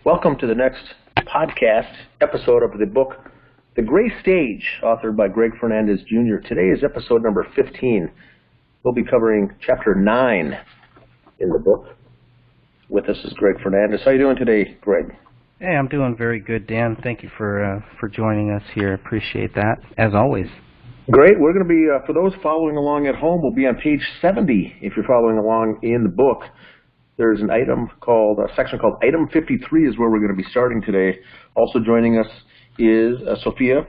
Welcome to the next podcast episode of the book, The Gray Stage, authored by Greg Fernandez Jr. Today is episode number 15. We'll be covering chapter 9 in the book. With us is Greg Fernandez. How are you doing today, Greg? Hey, I'm doing very good, Dan. Thank you for joining us here. Appreciate that, as always. Great. We're going to be, for those following along at home, we'll be on page 70 if you're following along in the book. There's an item called, a section called Item 53 is where we're going to be starting today. Also joining us is Sophia,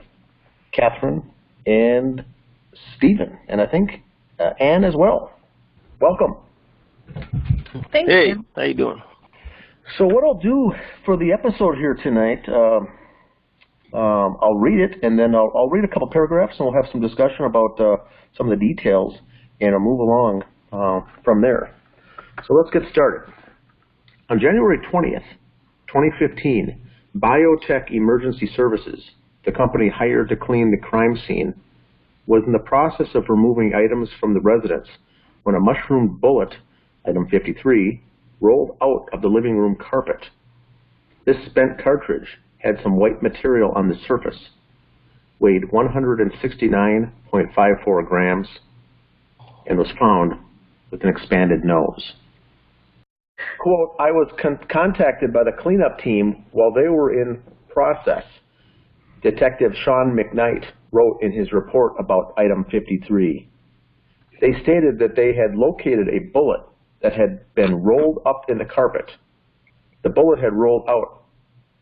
Catherine, and Stephen, and I think Anne as well. Welcome. Thanks. Hey, how you doing? So what I'll do for the episode here tonight, I'll read it, and then I'll read a couple paragraphs, and we'll have some discussion about some of the details, and I'll move along from there. So let's get started. On January 20th, 2015, Biotech Emergency Services, the company hired to clean the crime scene, was in the process of removing items from the residence when a mushroom bullet, item 53, rolled out of the living room carpet. This spent cartridge had some white material on the surface, weighed 169.54 grams, and was found with an expanded nose. Quote, I was contacted by the cleanup team while they were in process. Detective Sean McKnight wrote in his report about item 53. They stated that they had located a bullet that had been rolled up in the carpet. The bullet had rolled out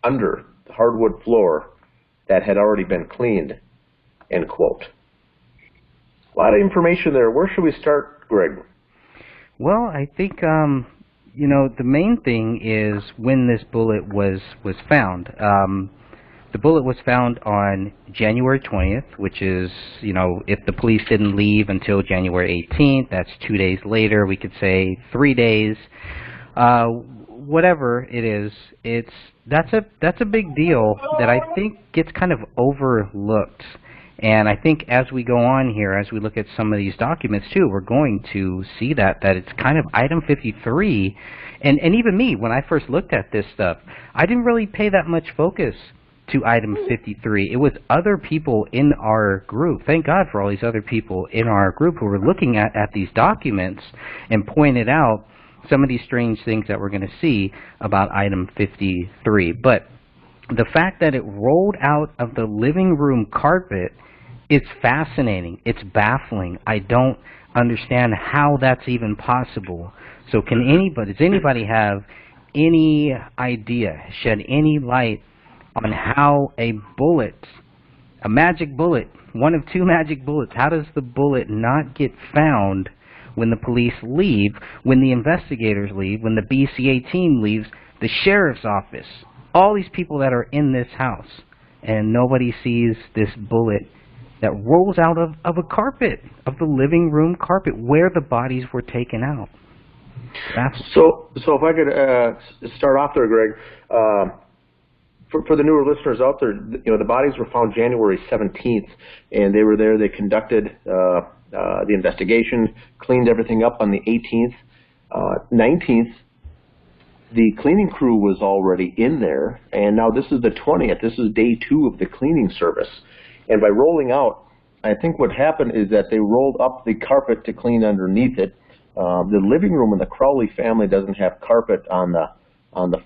under the hardwood floor that had already been cleaned, end quote. A lot of information there. Where should we start, Greg? Well, I think, the main thing is when this bullet was found. The bullet was found on January 20th, which is, if the police didn't leave until January 18th, that's 2 days later. We could say 3 days. Whatever it is, that's a big deal that I think gets kind of overlooked. And I think as we go on here, as we look at some of these documents too, we're going to see that it's kind of item 53. And even me, when I first looked at this stuff, I didn't really pay that much focus to item 53. It was other people in our group. Thank God for all these other people in our group who were looking at these documents and pointed out some of these strange things that we're going to see about item 53. But the fact that it rolled out of the living room carpet, it's fascinating. It's baffling. I don't understand how that's even possible. So does anybody have any idea, shed any light on how a bullet, a magic bullet, one of two magic bullets, how does the bullet not get found when the police leave, when the investigators leave, when the BCA team leaves, the sheriff's office, all these people that are in this house, and nobody sees this bullet that rolls out of a carpet, of the living room carpet, where the bodies were taken out. So if I could start off there, Greg, for the newer listeners out there, the bodies were found January 17th, and they were there. They conducted the investigation, cleaned everything up on the 18th. 19th, the cleaning crew was already in there, and now this is the 20th. This is day 2 of the cleaning service. And by rolling out, I think what happened is that they rolled up the carpet to clean underneath it. The living room in the Crowley family doesn't have carpet on the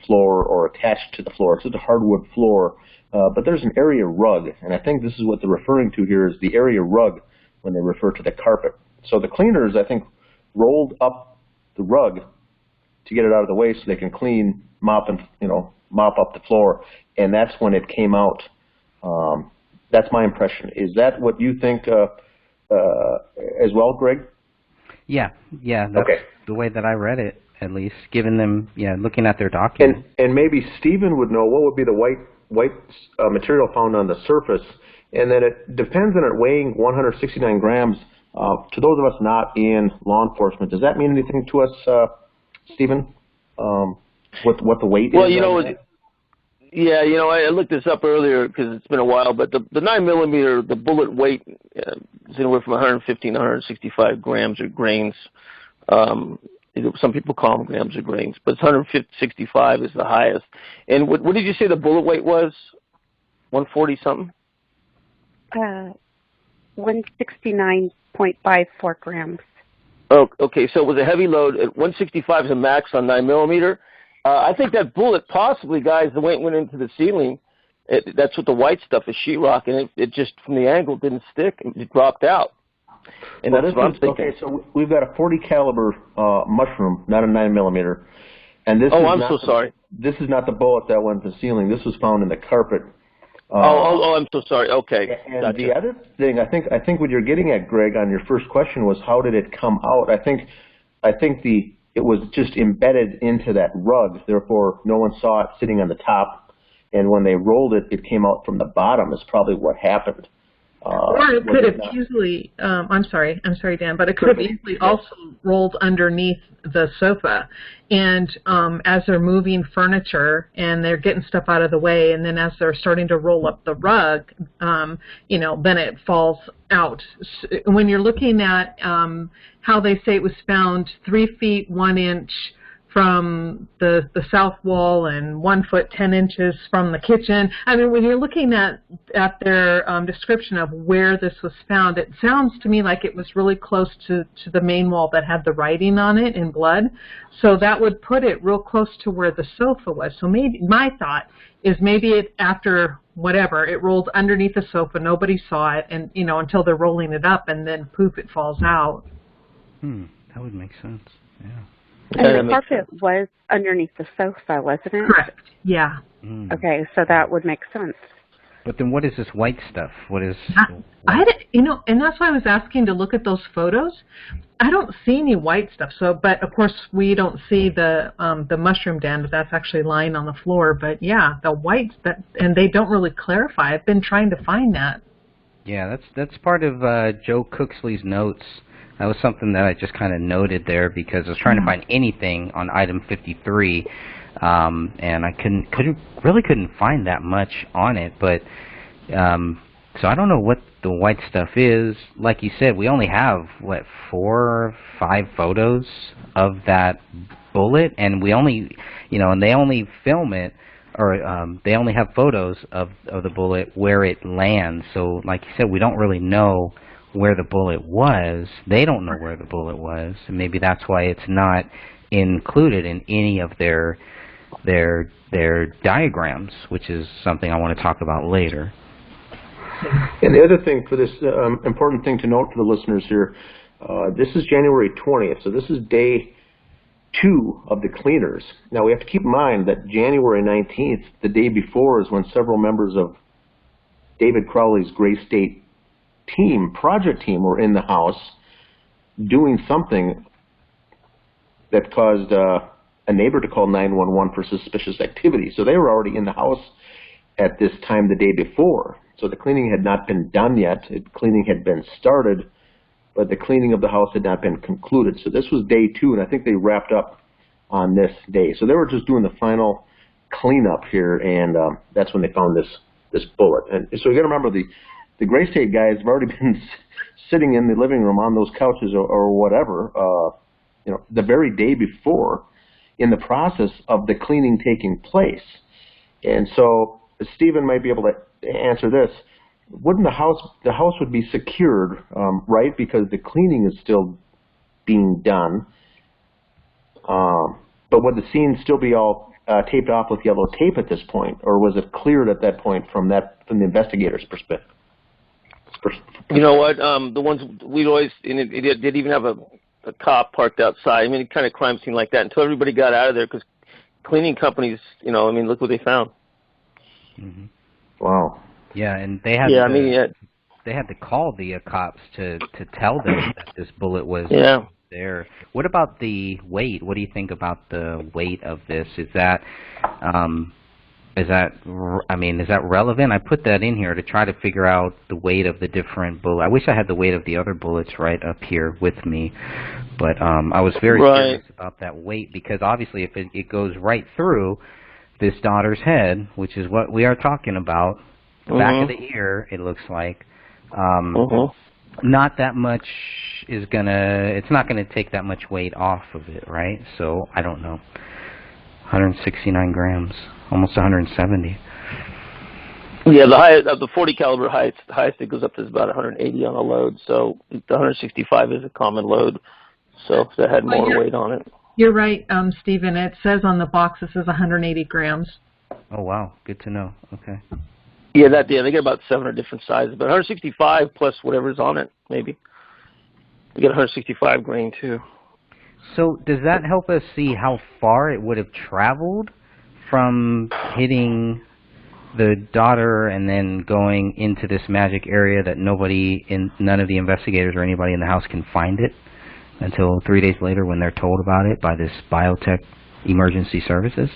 floor or attached to the floor. It's just a hardwood floor, but there's an area rug, and I think this is what they're referring to here is the area rug when they refer to the carpet. So the cleaners, I think, rolled up the rug to get it out of the way so they can mop up the floor, and that's when it came out. That's my impression. Is that what you think as well, Greg? Yeah. That's okay. The way that I read it, at least, given them, looking at their documents. And maybe Stephen would know what would be the white material found on the surface, and then it depends on it weighing 169 grams. To those of us not in law enforcement, does that mean anything to us, Stephen? What the weight is? Well, I looked this up earlier because it's been a while, but the 9mm, the bullet weight is anywhere from 115 to 165 grams or grains. Some people call them grams or grains, but it's 165 is the highest. And what did you say the bullet weight was? 140 something? 169.54 grams. Oh, okay. So it was a heavy load. 165 is a max on 9mm. I think that bullet possibly, guys, the way it went into the ceiling, that's what the white stuff is, sheetrock, and it just, from the angle, didn't stick. It dropped out. And well, that's what I'm thinking. Okay, so we've got a 40 caliber mushroom, not a 9mm. And this I'm so sorry. This is not the bullet that went to the ceiling. This was found in the carpet. I'm so sorry. Okay. And gotcha. the other thing, I think what you're getting at, Greg, on your first question was how did it come out? I think it was just embedded into that rug. Therefore, no one saw it sitting on the top. And when they rolled it, it came out from the bottom. Is probably what happened. Or it could have easily, I'm sorry, Dan, but it could have easily also rolled underneath the sofa. And as they're moving furniture and they're getting stuff out of the way, and then as they're starting to roll up the rug, then it falls out. When you're looking at how they say it was found 3 feet 1 inch from the south wall and 1 foot 10 inches from the kitchen. I mean, when you're looking at their description of where this was found, it sounds to me like it was really close to the main wall that had the writing on it in blood. So that would put it real close to where the sofa was. So maybe my thought is maybe it after whatever it rolled underneath the sofa, nobody saw it, and until they're rolling it up, and then poof, it falls out. That would make sense. Yeah. And the carpet was underneath the sofa, wasn't it? Correct. Yeah. Okay, so that would make sense. But then what is this white stuff? What is... and that's why I was asking to look at those photos. I don't see any white stuff. So, but of course we don't see the mushroom den, but that's actually lying on the floor. But yeah, the whites and they don't really clarify. I've been trying to find that. Yeah, that's part of Joe Cooksley's notes. That was something that I just kind of noted there because I was trying to find anything on item 53, and I couldn't find that much on it. But so I don't know what the white stuff is. Like you said, we only have 4 or 5 photos of that bullet, and we only, and they only film it, or they only have photos of the bullet where it lands. So, like you said, we don't really know where the bullet was. They don't know where the bullet was, and maybe that's why it's not included in any of their diagrams, which is something I want to talk about later. And the other thing for this important thing to note for the listeners here, this is January 20th, so this is day 2 of the cleaners. Now we have to keep in mind that January 19th, the day before, is when several members of David Crowley's Gray State project team were in the house doing something that caused a neighbor to call 911 for suspicious activity. So they were already in the house at this time the day before. So the cleaning had not been done yet. Cleaning had been started, but the cleaning of the house had not been concluded. So this was day 2, and I think they wrapped up on this day. So they were just doing the final cleanup here, and that's when they found this bullet. And so you got to remember the Gray State guys have already been sitting in the living room on those couches or whatever, the very day before, in the process of the cleaning taking place. And so Stephen might be able to answer this. Wouldn't the house would be secured, right? Because the cleaning is still being done. But would the scene still be all taped off with yellow tape at this point, or was it cleared at that point from the investigator's perspective? You know what? The ones we'd always, and it did even have a cop parked outside. I mean, kind of crime scene like that until everybody got out of there, because cleaning companies, look what they found. Mm-hmm. Wow. Yeah, and they had they had to call the cops to tell them that this bullet was there. What about the weight? What do you think about the weight of this? Is that relevant? I put that in here to try to figure out the weight of the different bullets. I wish I had the weight of the other bullets right up here with me, but I was very curious about that weight, because obviously if it goes right through this daughter's head, which is what we are talking about, the back of the ear, it looks like, not that much is it's not gonna take that much weight off of it, right? So I don't know. 169 grams, almost 170. Yeah, the highest of the 40 caliber the highest it goes up to is about 180 on a load. So the 165 is a common load. So if that had more weight on it. You're right, Stephen. It says on the box it says 180 grams. Oh wow, good to know. Okay. Yeah, they get about 7 different sizes, but 165 plus whatever's on it, maybe. We get 165 grain too. So does that help us see how far it would have traveled from hitting the daughter and then going into this magic area that none of the investigators or anybody in the house can find it until 3 days later when they're told about it by this biotech emergency services?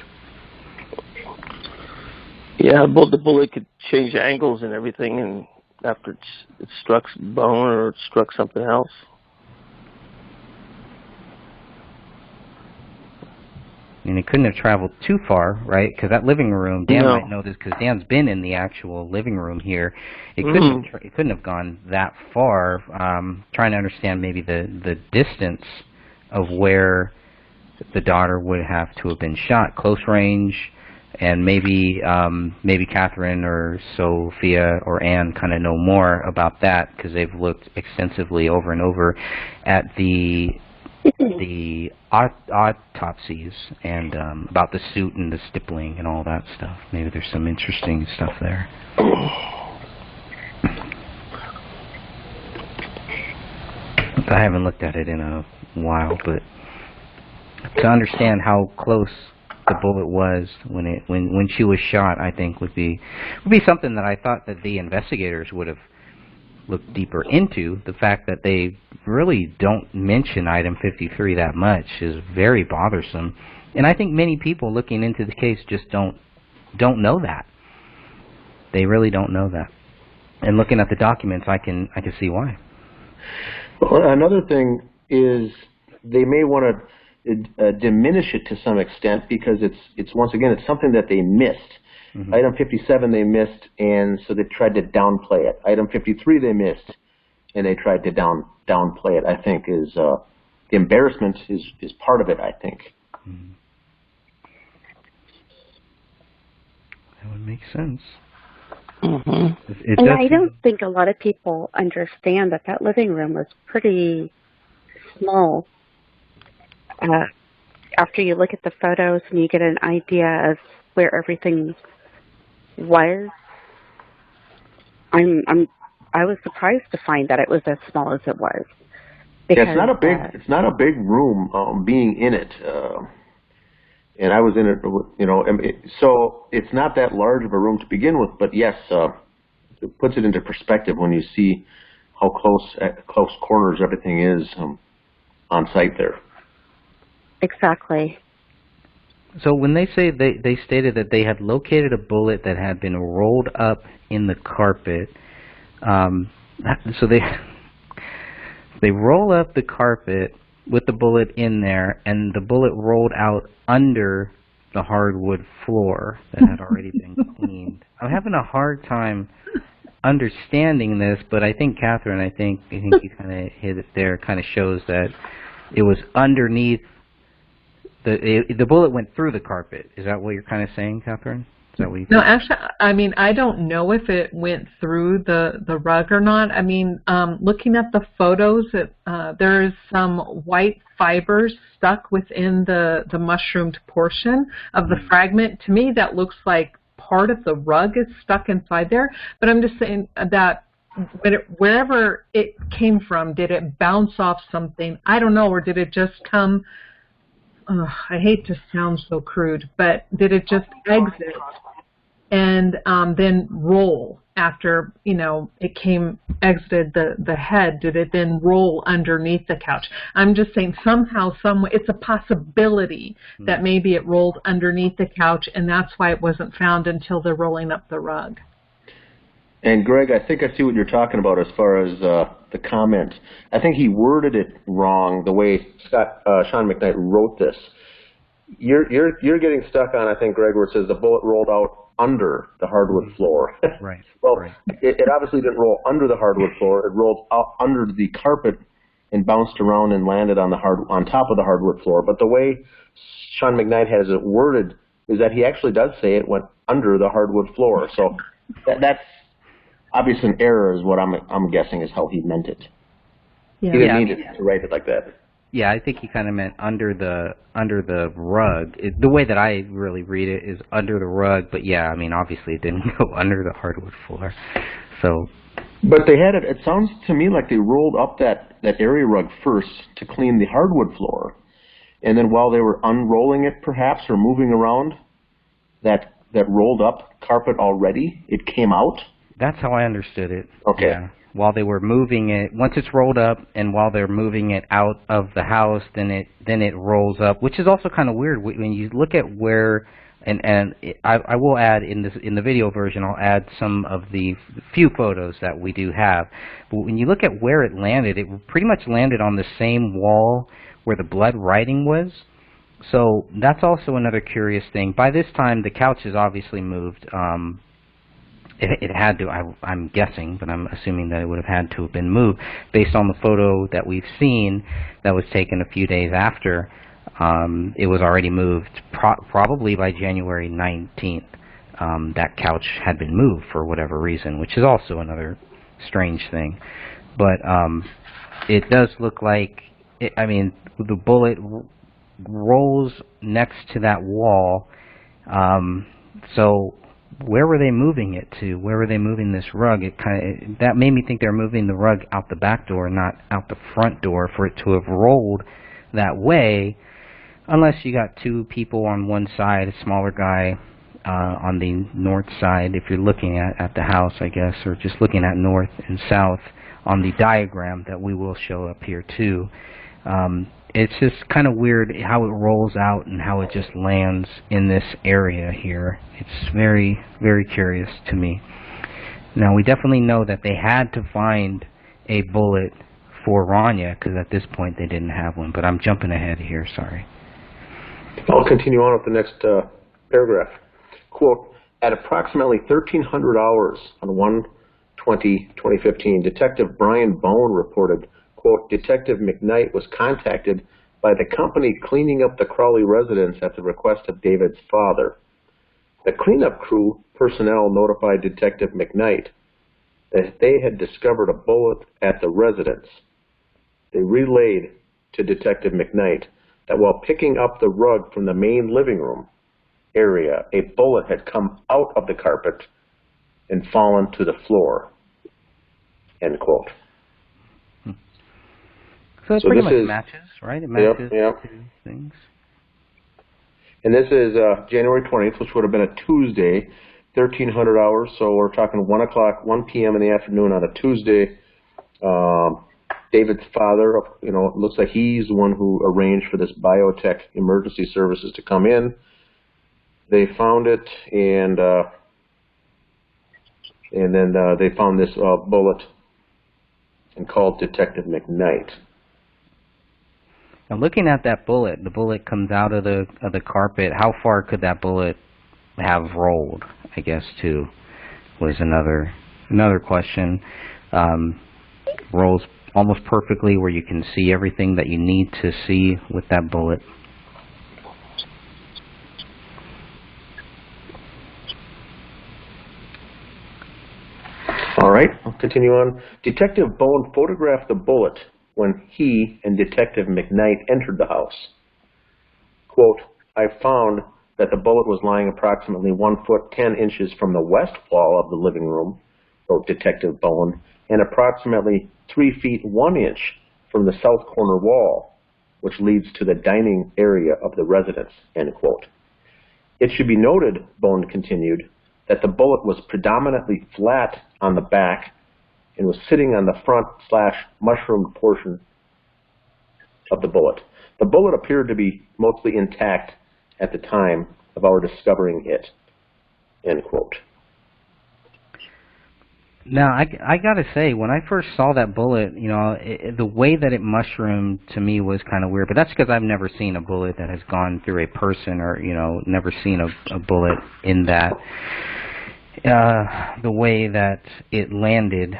Yeah, the bullet could change angles and everything, and after it struck bone or it struck something else. And it couldn't have traveled too far, right? Because that living room, Dan might know this because Dan's been in the actual living room here. It couldn't have gone that far. Trying to understand maybe the distance of where the daughter would have to have been shot, close range, and maybe Catherine or Sophia or Anne kind of know more about that because they've looked extensively over and over at the autopsies and about the suit and the stippling and all that stuff. Maybe there's some interesting stuff there. I haven't looked at it in a while, but to understand how close the bullet was when she was shot, I think would be something that I thought that the investigators would have looked deeper into. The fact that they really don't mention item 53 that much is very bothersome, and I think many people looking into the case just don't know that. They really don't know that. And looking at the documents, I can see why. Well, another thing is they may want to diminish it to some extent because it's once again it's something that they missed. Mm-hmm. Item 57 they missed, and so they tried to downplay it. Item 53 they missed, and they tried to downplay it. I think is the embarrassment is part of it. I think. Mm-hmm. That would make sense. Mm-hmm. And I don't think a lot of people understand that living room was pretty small. After you look at the photos and you get an idea of where everything was, I was surprised to find that it was as small as it was. Because, yeah, it's not a big room. Being in it, and I was in it, so it's not that large of a room to begin with. But yes, it puts it into perspective when you see how close corners everything is on site there. Exactly. So when they say they stated that they had located a bullet that had been rolled up in the carpet, so they roll up the carpet with the bullet in there, and the bullet rolled out under the hardwood floor that had already been cleaned. I'm having a hard time understanding this, but I think Catherine, I think you kind of hit it there. Kind of shows that it was underneath. The bullet went through the carpet. Is that what you're kind of saying, Catherine? Is that what you think? No, actually, I mean, I don't know if it went through the rug or not. I mean, looking at the photos, there is some white fibers stuck within the mushroomed portion of the fragment. To me, that looks like part of the rug is stuck inside there. But I'm just saying that wherever it came from, did it bounce off something? I don't know, or did it just come... I hate to sound so crude, but did it just exit and then roll after, it exited the head? Did it then roll underneath the couch? I'm just saying somehow, someway, it's a possibility that maybe it rolled underneath the couch, and that's why it wasn't found until they're rolling up the rug. And Greg, I think I see what you're talking about as far as the comment. I think he worded it wrong the way Sean McKnight wrote this. You're getting stuck on, I think, Greg, where it says the bullet rolled out under the hardwood floor. Right. Well, right. It obviously didn't roll under the hardwood floor. It rolled out under the carpet and bounced around and landed on top of the hardwood floor. But the way Sean McKnight has it worded is that he actually does say it went under the hardwood floor. So that's obviously an error, is what I'm guessing is how he meant it. Yeah. He didn't mean to write it like that. Yeah, I think he kind of meant under the rug. The way that I really read it is under the rug. But yeah, I mean, obviously it didn't go under the hardwood floor. So. But they had it. It sounds to me like they rolled up that area rug first to clean the hardwood floor, and then while they were unrolling it, perhaps, or moving around that rolled up carpet already, it came out. That's how I understood it. Okay. Yeah. While they were moving it, once it's rolled up, and while they're moving it out of the house, then it rolls up, which is also kind of weird when you look at where. And I will add in the video version, I'll add some of the few photos that we do have. But when you look at where it landed, it pretty much landed on the same wall where the blood writing was. So that's also another curious thing. By this time, the couch is obviously moved. It had to, I'm guessing, but I'm assuming that it would have had to have been moved based on the photo that we've seen that was taken a few days after. It was already moved, probably by January 19th. That couch had been moved for whatever reason, which is also another strange thing. But it does look like, the bullet rolls next to that wall. So where were they moving it to? Where were they moving this rug? That made me think they were moving the rug out the back door, not out the front door, for it to have rolled that way. Unless you got two people on one side, a smaller guy on the north side, if you're looking at the house, I guess, or just looking at north and south on the diagram that we will show up here too. It's just kind of weird how it rolls out and how it just lands in this area here. It's very, very curious to me. Now, we definitely know that they had to find a bullet for Raniya, because at this point they didn't have one, but I'm jumping ahead here, sorry. I'll continue on with the next paragraph. Quote, at approximately 1300 hours on 1/20/2015, Detective Brian Bone reported, quote, Detective McKnight was contacted by the company cleaning up the Crowley residence at the request of David's father. The cleanup crew personnel notified Detective McKnight that they had discovered a bullet at the residence. They relayed to Detective McKnight that while picking up the rug from the main living room area, a bullet had come out of the carpet and fallen to the floor, end quote. So it pretty much matches, right? It matches yep. two things. And this is January 20th, which would have been a Tuesday, 1300 hours, so we're talking 1 p.m. in the afternoon on a Tuesday. David's father, it looks like he's the one who arranged for this biotech emergency services to come in. They found it, and then they found this bullet and called Detective McKnight. Now, looking at that bullet, the bullet comes out of the carpet. How far could that bullet have rolled? I guess too was another question. Rolls almost perfectly where you can see everything that you need to see with that bullet. All right, I'll continue on. Detective Bone photographed the bullet when he and Detective McKnight entered the house. Quote, I found that the bullet was lying approximately 1 foot 10 inches from the west wall of the living room, wrote Detective Bone, and approximately 3 feet 1 inch from the south corner wall, which leads to the dining area of the residence, end quote. It should be noted, Bone continued, that the bullet was predominantly flat on the back and was sitting on the front/mushroomed portion of the bullet. The bullet appeared to be mostly intact at the time of our discovering it, end quote. Now, I gotta say, when I first saw that bullet, you know, the way that it mushroomed to me was kind of weird. But that's because I've never seen a bullet that has gone through a person, or you know, never seen a bullet in that the way that it landed.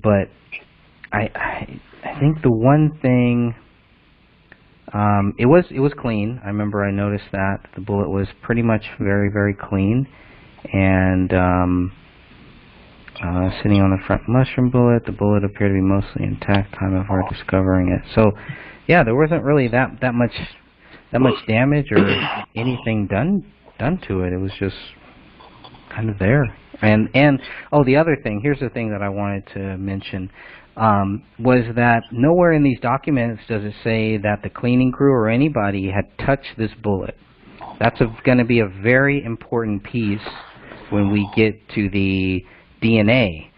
But I think the one thing, it was clean. I remember I noticed that the bullet was pretty much very, very clean, and sitting on the front mushroom bullet. The bullet appeared to be mostly intact time of our discovering it. So, yeah, there wasn't really that much damage or anything done to it. It was just kind of there. And oh, the other thing. Here's the thing that I wanted to mention. Was that nowhere in these documents does it say that the cleaning crew or anybody had touched this bullet. That's going to be a very important piece when we get to the DNA.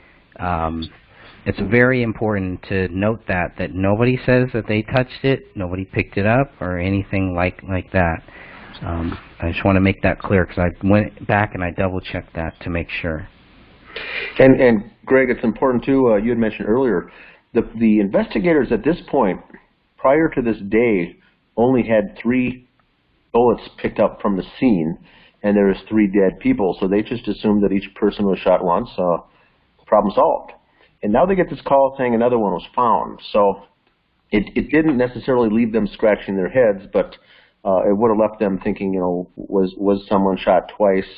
It's very important to note that nobody says that they touched it, nobody picked it up, or anything like that. I just want to make that clear because I went back and I double-checked that to make sure. And Greg, it's important too. You had mentioned earlier the investigators at this point, prior to this day, only had 3 bullets picked up from the scene. And there was 3 dead people, so they just assumed that each person was shot once. Problem solved. And now they get this call saying another one was found. So it didn't necessarily leave them scratching their heads, but it would have left them thinking, you know, was someone shot twice,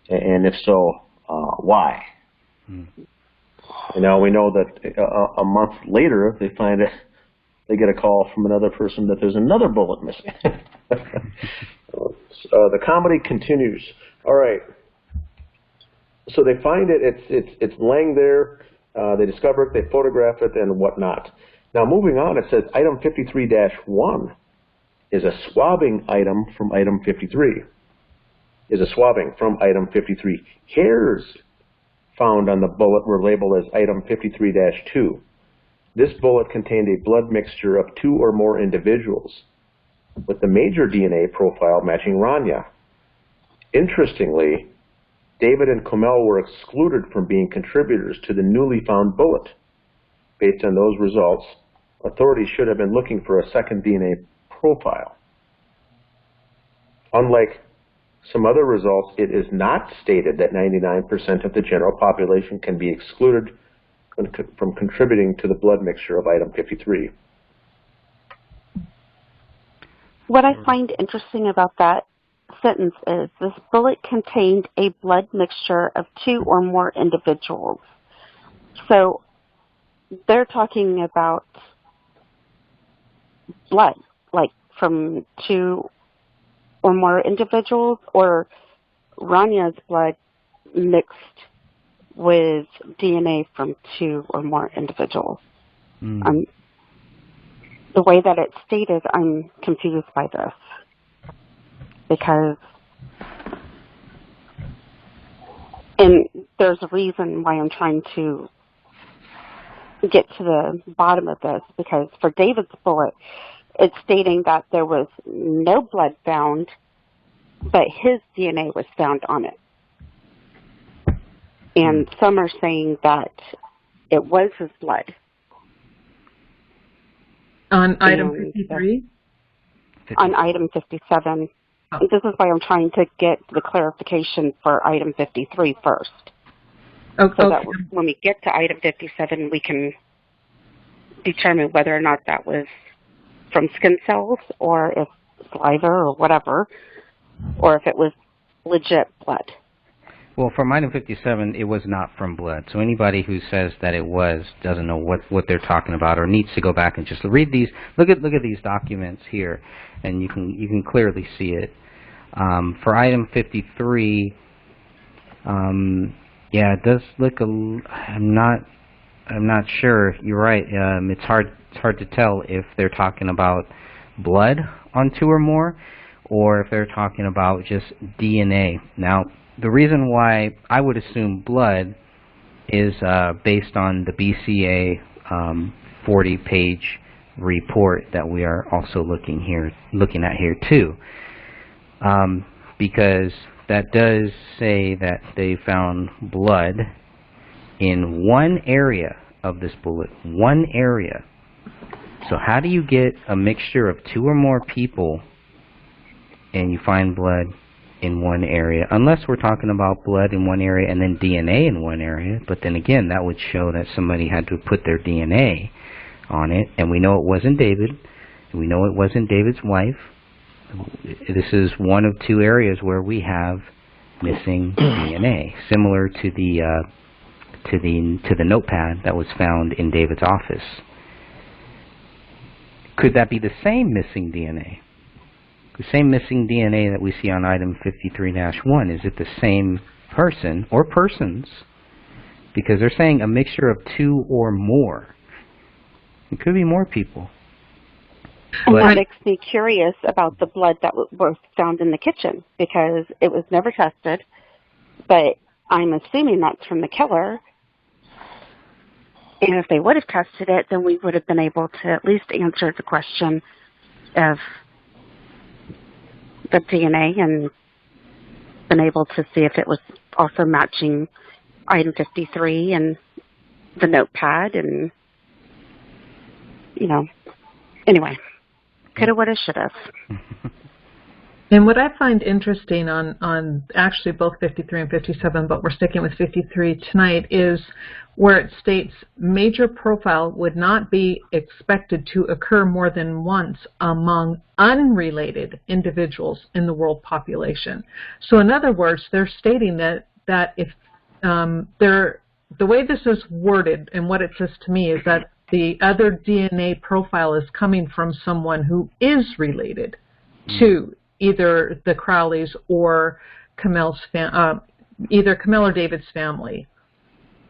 and if so, why? And now we know that a month later they get a call from another person that there's another bullet missing. The comedy continues. All right. So they find it. It's laying there. They discover it. They photograph it and whatnot. Now moving on, it says item 53-1 is a swabbing item from item 53. Hairs found on the bullet were labeled as item 53-2. This bullet contained a blood mixture of 2 or more individuals, with the major DNA profile matching Raniya. Interestingly, David and Komel were excluded from being contributors to the newly found bullet. Based on those results, authorities should have been looking for a second DNA profile. Unlike some other results, it is not stated that 99% of the general population can be excluded from contributing to the blood mixture of item 53. What I find interesting about that sentence is this bullet contained a blood mixture of 2 or more individuals. So they're talking about blood, like from 2 or more individuals, or Raniya's blood mixed with DNA from 2 or more individuals. The way that it's stated, I'm confused by this. Because, and there's a reason why I'm trying to get to the bottom of this, because for David's bullet, it's stating that there was no blood found, but his DNA was found on it. And some are saying that it was his blood. On item 53? On item 57. Oh. This is why I'm trying to get the clarification for item 53 first. Okay. So that when we get to item 57, we can determine whether or not that was from skin cells, or if saliva or whatever, or if it was legit blood. Well, from item 57, it was not from blood. So anybody who says that it was doesn't know what they're talking about, or needs to go back and just read these. Look at these documents here, and you can clearly see it. For item 53, yeah, it does look I'm not sure. You're right. It's hard to tell if they're talking about blood on 2 or more, or if they're talking about just DNA. Now, the reason why I would assume blood is based on the BCA 40-page report that we are also looking at here too, because that does say that they found blood in one area of this bullet, one area. So how do you get a mixture of 2 or more people and you find blood in one area? Unless we're talking about blood in one area and then DNA in one area, but then again, that would show that somebody had to put their DNA on it, and we know it wasn't David, and we know it wasn't David's wife. This is one of 2 areas where we have missing DNA, similar to the notepad that was found in David's office. Could that be the same missing DNA? The same missing DNA that we see on item 53-1, is it the same person or persons? Because they're saying a mixture of 2 or more. It could be more people. And that makes me curious about the blood that was found in the kitchen, because it was never tested, but I'm assuming that's from the killer. And if they would have tested it, then we would have been able to at least answer the question of the DNA and been able to see if it was also matching item 53 and the notepad, and, you know, anyway. Coulda, woulda, shoulda. And what I find interesting on actually both 53 and 57, but we're sticking with 53 tonight, is where it states major profile would not be expected to occur more than once among unrelated individuals in the world population. So in other words, they're stating that if the way this is worded and what it says to me is that the other DNA profile is coming from someone who is related to either the Crowleys or either Komel or David's family.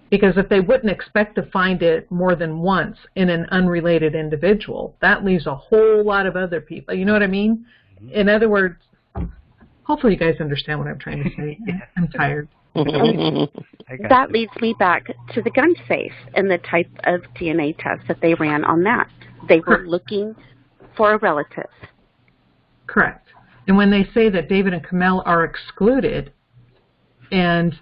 Because if they wouldn't expect to find it more than once in an unrelated individual, that leaves a whole lot of other people. You know what I mean? In other words, hopefully you guys understand what I'm trying to say. I'm tired. That leads me back to the gun safe and the type of DNA test that they ran on that. They were looking for a relative. Correct. And when they say that David and Komel are excluded and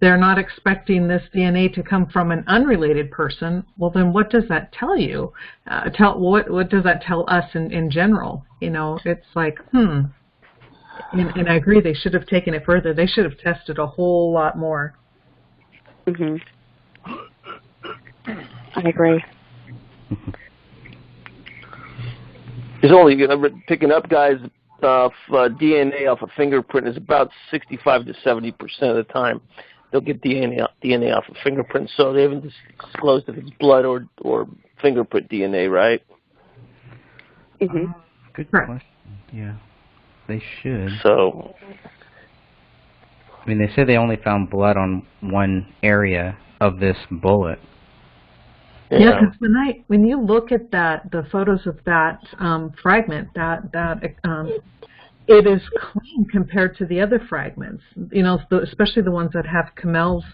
they're not expecting this DNA to come from an unrelated person, well, then what does that tell you? What does that tell us in general? You know, it's like, And I agree, they should have taken it further. They should have tested a whole lot more. I agree. There's only picking up guys DNA off a fingerprint is about 65 to 70% of the time. They'll get DNA off a fingerprint, so they haven't disclosed if it's blood or fingerprint DNA, right? Good question. Yeah. They should. So, I mean, they said they only found blood on one area of this bullet. Yeah, because when you look at the photos of that fragment, it is clean compared to the other fragments. You know, especially the ones that have Komel's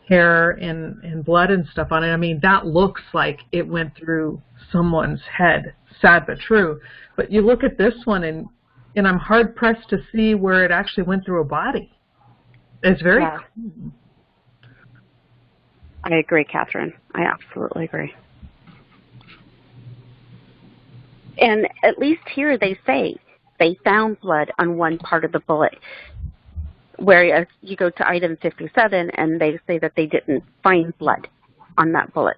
hair and blood and stuff on it. I mean, that looks like it went through someone's head. Sad but true. But you look at this one and I'm hard-pressed to see where it actually went through a body. It's very clean. I agree, Catherine. I absolutely agree. And at least here they say they found blood on one part of the bullet, whereas you go to item 57 and they say that they didn't find blood on that bullet.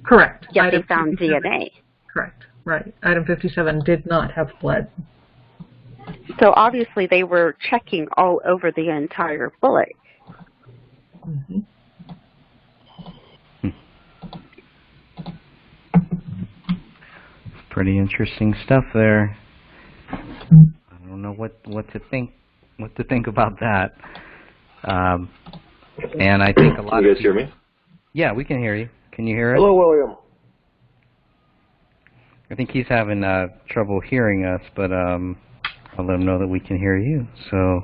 Correct. Yet item they found 57. DNA. Correct. Right. Item 57 did not have blood. So obviously they were checking all over the entire bullet. Pretty interesting stuff there. I don't know what to think about that. And I think a lot. Can you guys hear me? Yeah, we can hear you. Can you hear us? Hello, William. I think he's having trouble hearing us, but I'll let him know that we can hear you. So,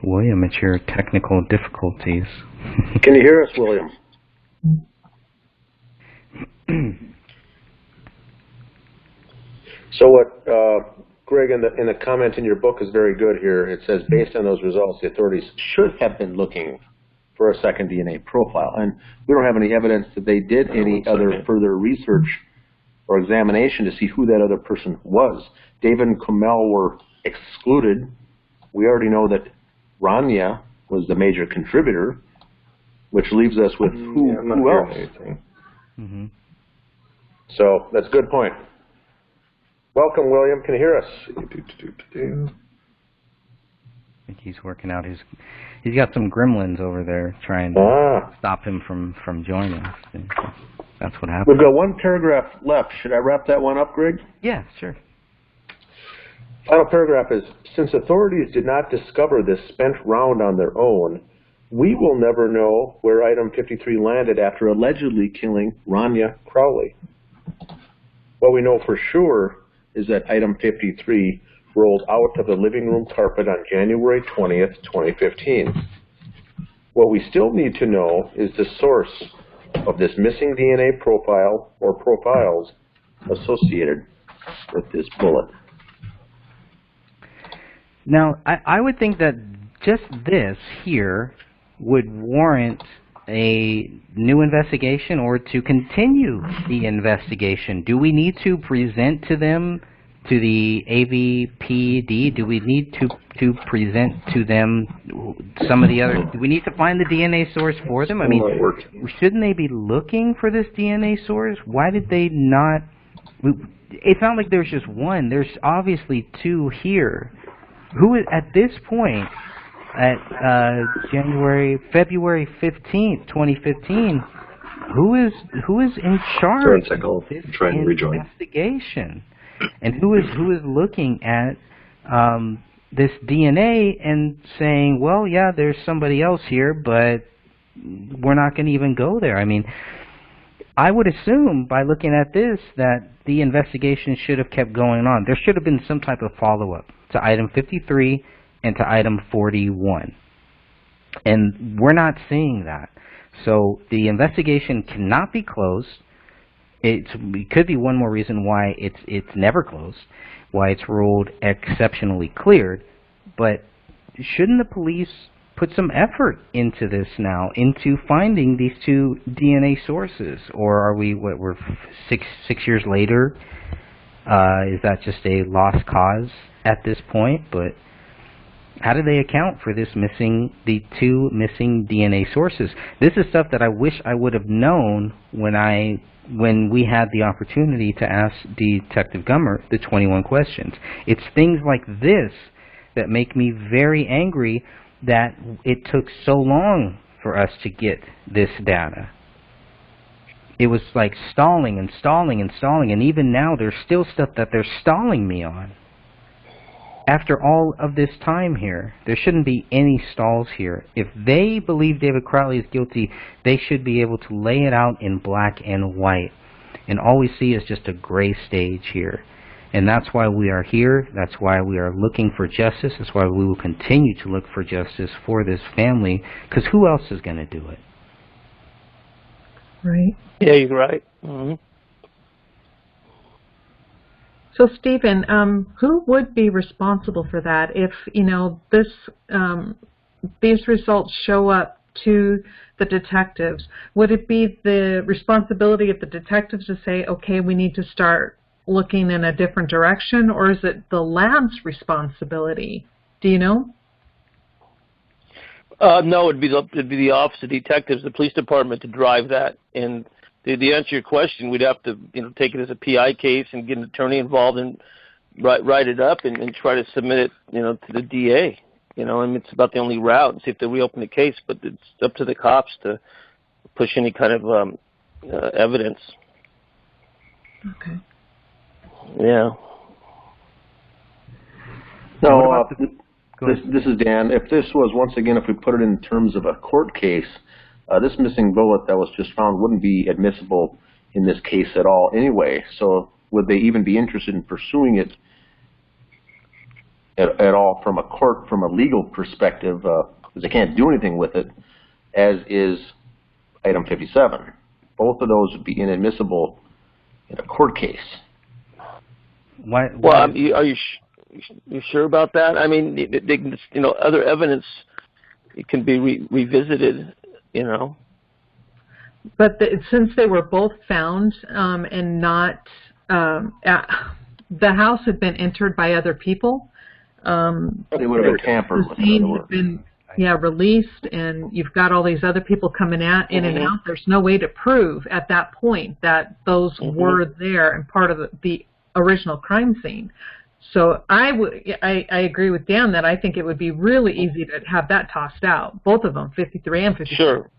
William, it's your technical difficulties. Can you hear us, William? So what Greg, in the comment in your book is very good here. It says, based on those results, the authorities should have been looking for a second DNA profile. And we don't have any evidence that they did any other further research or examination to see who that other person was. David and Komel were excluded. We already know that Raniya was the major contributor, which leaves us with who else? Mm-hmm. So that's a good point. Welcome, William. Can you hear us? I think he's working out he's got some gremlins over there trying to stop him from joining us. That's what happened. We've got one paragraph left. Should I wrap that one up, Greg? Yeah, sure. Final paragraph is, since authorities did not discover this spent round on their own, we will never know where item 53 landed after allegedly killing Raniya Crowley. What we know for sure is that item 53 rolled out of the living room carpet on January 20th, 2015. What we still need to know is the source of this missing DNA profile or profiles associated with this bullet. Now, I would think that just this here would warrant a new investigation or to continue the investigation. Do we need to present to them, to the AVPD, do we need to present to them some of the other, do we need to find the DNA source for them? I mean, shouldn't they be looking for this DNA source? Why did they not? It's not like there's just one. There's obviously two here. Who is, at this point, at February 15th, 2015, who is in charge of this investigation? And who is looking at this DNA and saying, well, yeah, there's somebody else here, but we're not going to even go there? I mean, I would assume by looking at this that the investigation should have kept going on. There should have been some type of follow-up to item 53 and to item 41. And we're not seeing that. So the investigation cannot be closed. It could be one more reason why it's never closed, why it's ruled exceptionally cleared. But shouldn't the police put some effort into this now, into finding these two DNA sources? Or are we, we're six years later? Is that just a lost cause at this point? But how do they account for the two missing DNA sources? This is stuff that I wish I would have known when we had the opportunity to ask Detective Gummer the 21 questions. It's things like this that make me very angry that it took so long for us to get this data. It was like stalling and stalling and stalling, and even now there's still stuff that they're stalling me on. After all of this time here, there shouldn't be any stalls here. If they believe David Crowley is guilty, they should be able to lay it out in black and white. And all we see is just a gray stage here. And that's why we are here. That's why we are looking for justice. That's why we will continue to look for justice for this family. Because who else is going to do it? Right. Yeah, you're right. Mm-hmm. So, Stephen, who would be responsible for that if, these results show up to the detectives? Would it be the responsibility of the detectives to say, okay, we need to start looking in a different direction, or is it the lab's responsibility? Do you know? No, it'd be the Office of Detectives, the police department, to drive that. And to answer your question, we'd have to take it as a PI case and get an attorney involved and write it up and try to submit it to the DA. I mean, it's about the only route, and see if they reopen the case. But it's up to the cops to push any kind of evidence. Okay. Yeah. No, this is Dan. If this was, once again, if we put it in terms of a court case, this missing bullet that was just found wouldn't be admissible in this case at all anyway. So would they even be interested in pursuing it at all from a legal perspective? Because they can't do anything with it, as is item 57. Both of those would be inadmissible in a court case. Why? Well, are you sure about that? I mean, other evidence, it can be revisited you know. But since they were both found and not, the house had been entered by other people. They would have been tampered with. The scene had been released, and you've got all these other people coming in and out. There's no way to prove at that point that those were there and part of the original crime scene. So I agree with Dan that I think it would be really easy to have that tossed out, both of them, 53 and 54. Sure.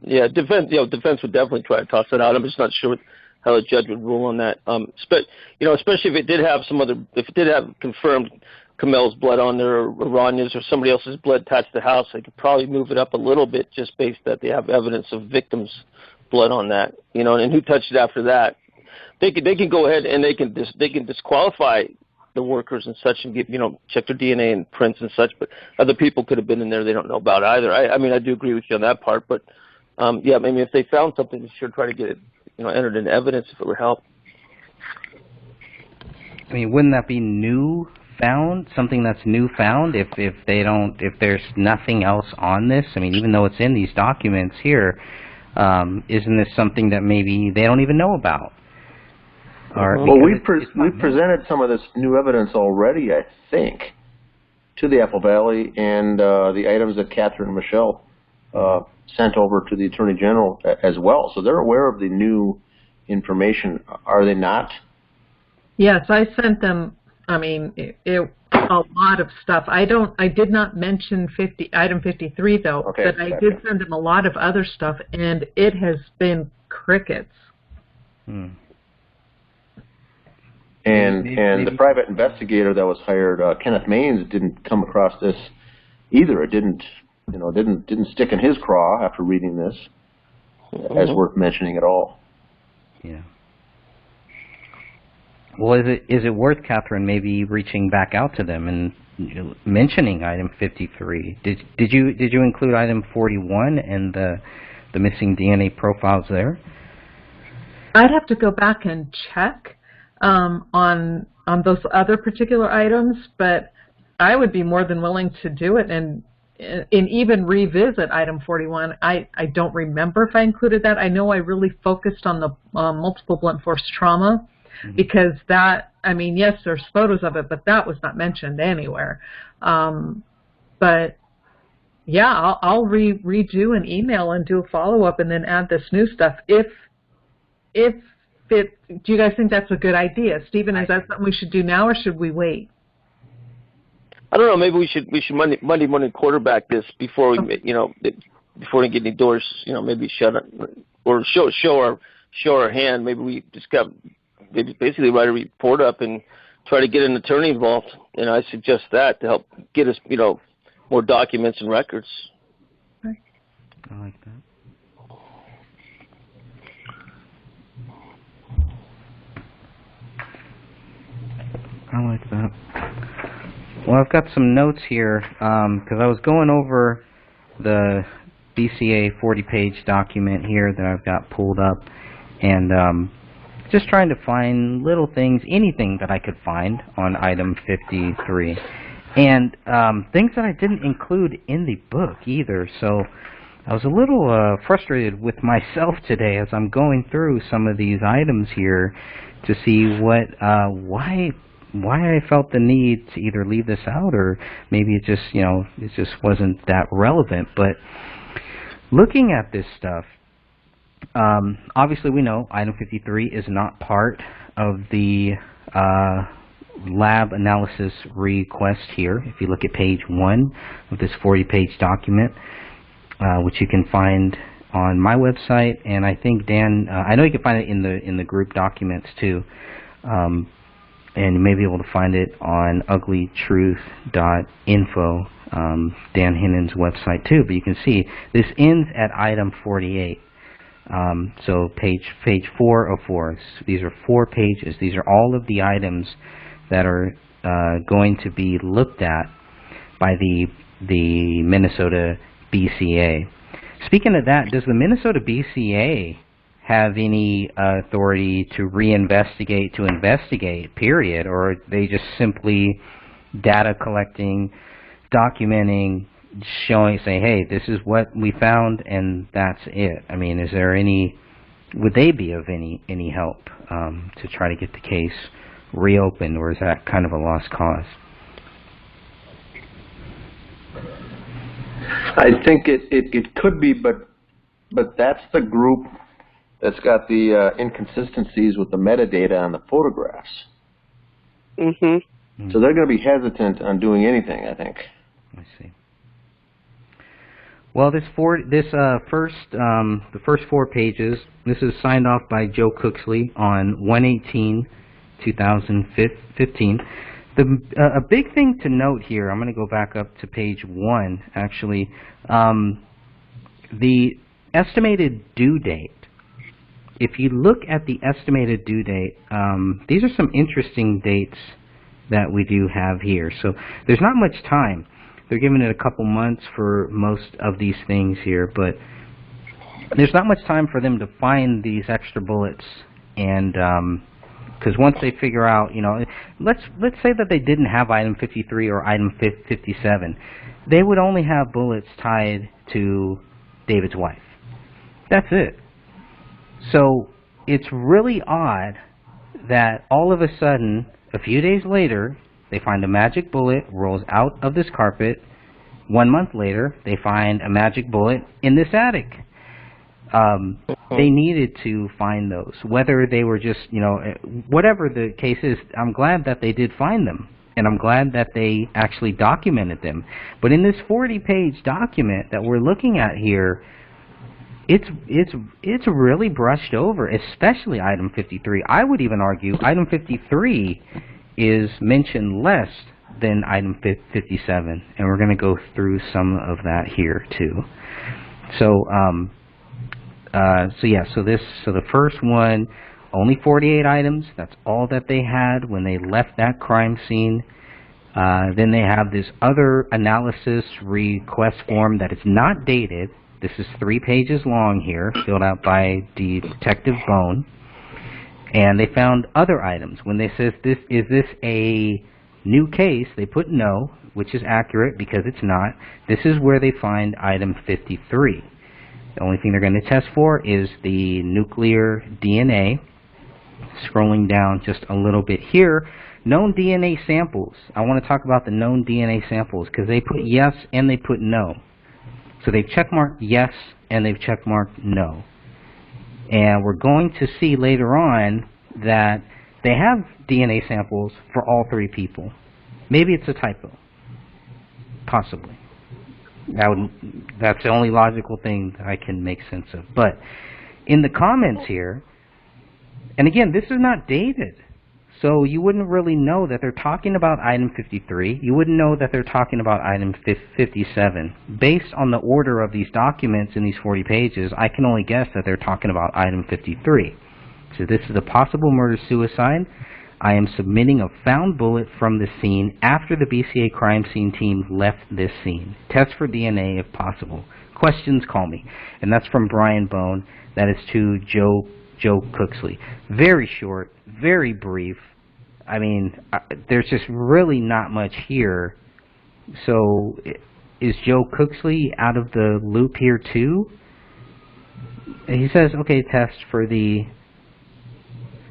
Yeah, defense would definitely try to toss it out. I'm just not sure how the judge would rule on that. Especially if it did have confirmed Komel's blood on there, or Raniya's, or somebody else's blood attached to the house, they could probably move it up a little bit just based that they have evidence of victims' blood on that. You know, and who touched it after that? They can go ahead and they can disqualify the workers and such, and get, check their DNA and prints and such. But other people could have been in there they don't know about either. I mean, I do agree with you on that part. But maybe if they found something, they should try to get it, entered in evidence if it would help. I mean, wouldn't that be new found? Something that's new found if there's nothing else on this? I mean, even though it's in these documents here, isn't this something that maybe they don't even know about? Well, we've presented some of this new evidence already, I think, to the Apple Valley, and the items that Catherine and Michelle sent over to the Attorney General as well. So they're aware of the new information, are they not? Yes, I sent them. I mean, a lot of stuff. I did not mention item 53 though, but I did send them a lot of other stuff, and it has been crickets. And the private investigator that was hired, Kenneth Maines, didn't come across this either. It didn't stick in his craw after reading this as worth mentioning at all. Yeah. Well, is it worth, Catherine, maybe reaching back out to them and mentioning item 53? Did you include item 41 and the missing DNA profiles there? I'd have to go back and check on those other particular items, but I would be more than willing to do it and even revisit item 41. I don't remember if I included that. I know I really focused on the multiple blunt force trauma, because that, I mean, yes, there's photos of it, but that was not mentioned anywhere. But yeah, I'll redo an email and do a follow-up and then add this new stuff. Do you guys think that's a good idea? Stephen, is that something we should do now, or should we wait? I don't know. Maybe we should Monday morning quarterback this before we before we get any doors. Maybe shut it or show our hand. Maybe we just basically write a report up and try to get an attorney involved. And I suggest that to help get us more documents and records. Okay. I like that. I like that. Well, I've got some notes here because I was going over the BCA 40-page document here that I've got pulled up, and just trying to find little things, anything that I could find on item 53, and things that I didn't include in the book either. So I was a little frustrated with myself today as I'm going through some of these items here to see why I felt the need to either leave this out, or maybe it just wasn't that relevant. But looking at this stuff, obviously we know item 53 is not part of the lab analysis request here. If you look at page 1 of this 40-page document, which you can find on my website, and I think Dan, I know you can find it in the group documents too. And you may be able to find it on uglytruth.info, Dan Hinnan's website too. But you can see this ends at item 48. So page 404. These are 4 pages. These are all of the items that are going to be looked at by the Minnesota BCA. Speaking of that, does the Minnesota BCA have any authority to investigate, period, or are they just simply data collecting, documenting, saying, hey, this is what we found and that's it? I mean, is there would they be of any help to try to get the case reopened, or is that kind of a lost cause? I think it could be, but that's the group that's got the inconsistencies with the metadata on the photographs. Mm-hmm. So they're going to be hesitant on doing anything, I think. I see. Well, the first 4 pages, this is signed off by Joe Cooksley on 1/18/2015. A big thing to note here, I'm going to go back up to page 1, actually. The estimated due date. If you look at the estimated due date, these are some interesting dates that we do have here. So there's not much time. They're giving it a couple months for most of these things here, but there's not much time for them to find these extra bullets. And because once they figure out, let's say that they didn't have item 53 or item 57, they would only have bullets tied to David's wife. That's it. So it's really odd that all of a sudden, a few days later, they find a magic bullet rolls out of this carpet. 1 month later, they find a magic bullet in this attic. They needed to find those. Whether they were just, whatever the case is, I'm glad that they did find them. And I'm glad that they actually documented them. But in this 40-page document that we're looking at here, it's really brushed over, especially item 53. I would even argue item 53 is mentioned less than item 57, and we're going to go through some of that here too. So the first one, only 48 items. That's all that they had when they left that crime scene. Then they have this other analysis request form that is not dated. This is 3 pages long here, filled out by Detective Bone. And they found other items. When they says, is this a new case, they put no, which is accurate because it's not. This is where they find item 53. The only thing they're going to test for is the nuclear DNA. Scrolling down just a little bit here, known DNA samples. I want to talk about the known DNA samples because they put yes and they put no. So they've checkmarked yes and they've checkmarked no. And we're going to see later on that they have DNA samples for all 3 people. Maybe it's a typo. Possibly. That's the only logical thing that I can make sense of. But in the comments here, and again, this is not dated. So you wouldn't really know that they're talking about item 53. You wouldn't know that they're talking about item 57. Based on the order of these documents in these 40 pages, I can only guess that they're talking about item 53. So this is a possible murder-suicide. I am submitting a found bullet from the scene after the BCA crime scene team left this scene. Test for DNA if possible. Questions, call me. And that's from Brian Bone. That is to Joe Cooksley. Very short, very brief. I mean, there's just really not much here. So, is Joe Cooksley out of the loop here too? He says, okay, test for any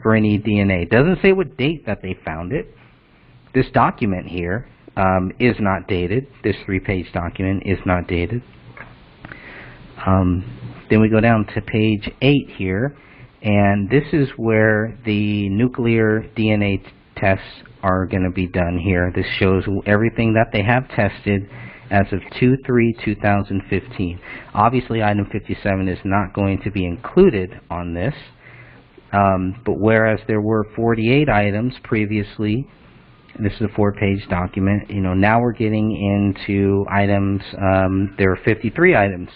DNA. Doesn't say what date that they found it. This document here is not dated. This 3-page document is not dated. Then we go down to page 8 here. And this is where the nuclear DNA tests are going to be done here. This shows everything that they have tested as of 2/3/2015. Obviously, item 57 is not going to be included on this. But whereas there were 48 items previously, this is a 4-page document, now we're getting into items, there are 53 items.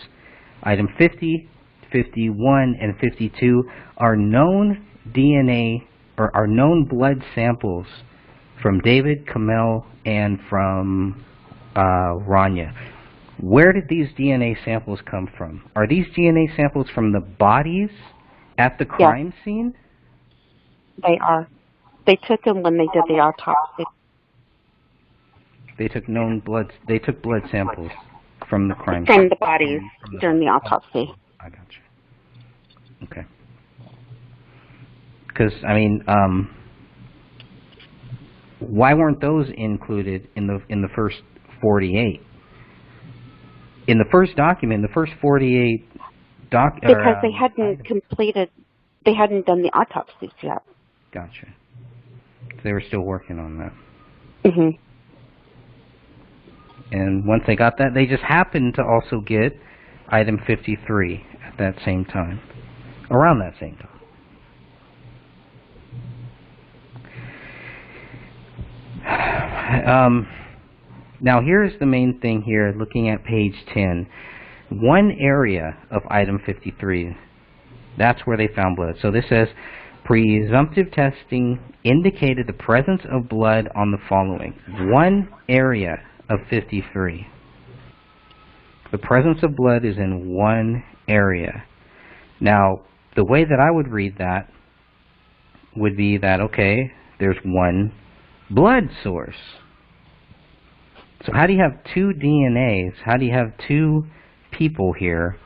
Item 50, 51, and 52 are known DNA or are known blood samples from David, Komel, and from Raniya. Where did these DNA samples come from? Are these DNA samples from the bodies at the crime scene? They are. They took them when they did the autopsy. They took blood samples. From the crime From scene. the bodies during the autopsy. I got you. Okay. Because, I mean, why weren't those included in the first 48? In the first document, the first 48 because they hadn't completed, they hadn't done the autopsies yet. Gotcha. So they were still working on that. Mhm. And once they got that, they just happened to also get item 53 at that same time, around that same time. Now here's the main thing here, looking at page 10. One area of item 53, that's where they found blood. So this says, presumptive testing indicated the presence of blood on the following. One area of 53. The presence of blood is in one area. Now, the way that I would read that would be that, okay, there's one blood source. So how do you have two DNAs? How do you have two people here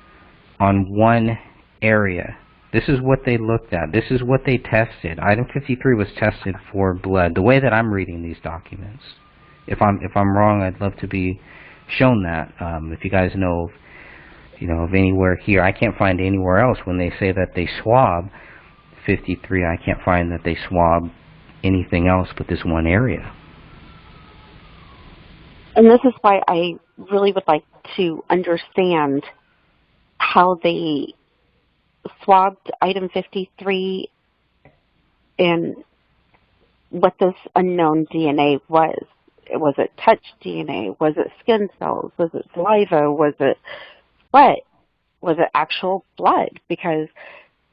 on one area? This is what they looked at. This is what they tested. Item 53 was tested for blood. The way that I'm reading these documents. If I'm wrong, I'd love to be shown that. If you guys know, of anywhere here, I can't find anywhere else when they say that they swab 53. I can't find that they swab anything else but this one area. And this is why I really would like to understand how they swabbed item 53 and what this unknown DNA was. Was it touch DNA? Was it skin cells? Was it saliva? Was it what? Was it actual blood? Because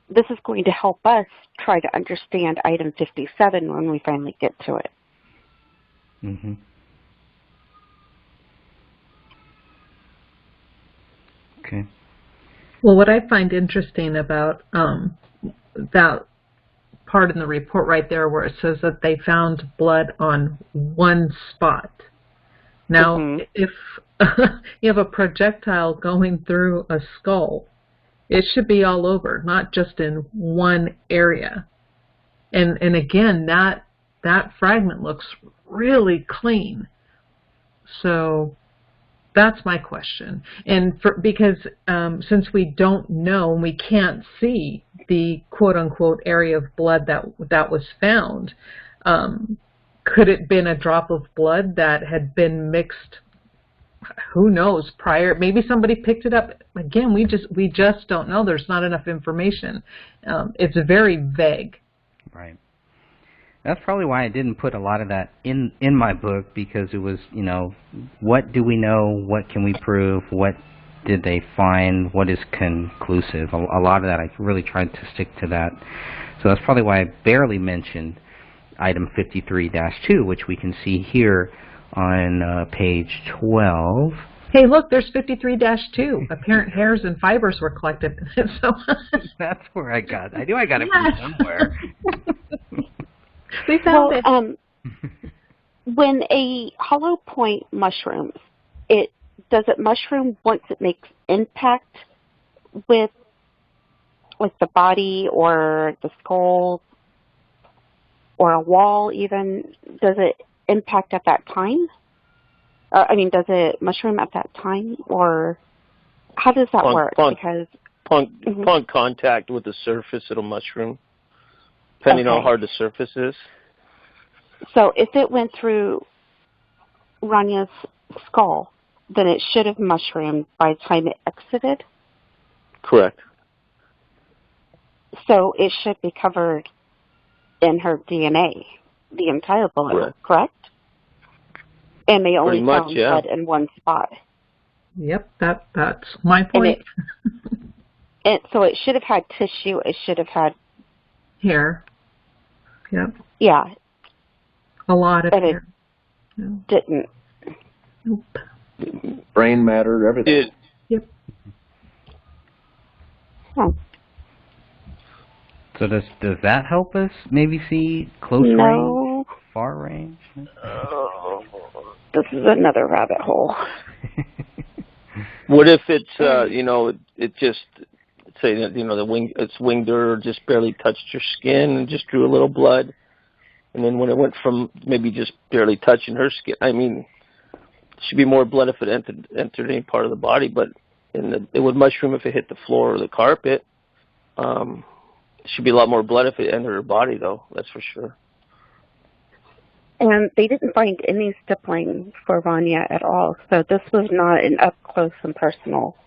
this is going to help us try to understand item 57 when we finally get to it. Mm-hmm. Okay. Well, what I find interesting about that part in the report right there where it says that they found blood on one spot. Now, if you have a projectile going through a skull, it should be all over, not just in one area. And again, that fragment looks really clean. So that's my question. And because since we don't know and we can't see the quote-unquote area of blood that was found, could it have been a drop of blood that had been mixed, who knows, prior? Maybe somebody picked it up. Again, we just don't know. There's not enough information. It's very vague. Right. That's probably why I didn't put a lot of that in my book, because it was, what do we know? What can we prove? What did they find? What is conclusive? A lot of that, I really tried to stick to that. So that's probably why I barely mentioned item 53-2, which we can see here on page 12. Hey, look, there's 53-2. Apparent hairs and fibers were collected. So that's where I got it from somewhere. We found it. When a hollow point mushrooms, does it mushroom once it makes impact with the body or the skull or a wall even? Does it impact at that time? Does it mushroom at that time, or how does that work? Because upon contact with the surface, it'll mushroom, depending on how hard the surface is. So if it went through Raniya's skull, then it should have mushroomed by the time it exited? Correct. So it should be covered in her DNA, the entire bullet, correct? And they only found blood in one spot. Yep, that's my point. So it should have had tissue. It should have had hair. Yep. Yeah. A lot of hair. It didn't. Nope. Brain matter, everything. Yep. Huh. So does that help us maybe see close range, far range? This is another rabbit hole. What if it's you know, it just say that, you know, the wing, its wing girdle just barely touched your skin and just drew a little blood, and then when it went from maybe just barely touching her skin, I mean, it should be more blood if it entered any part of the body, but it would mushroom if it hit the floor or the carpet. It should be a lot more blood if it entered her body, though. That's for sure. And they didn't find any stippling for Raniya at all, so this was not an up close and personal.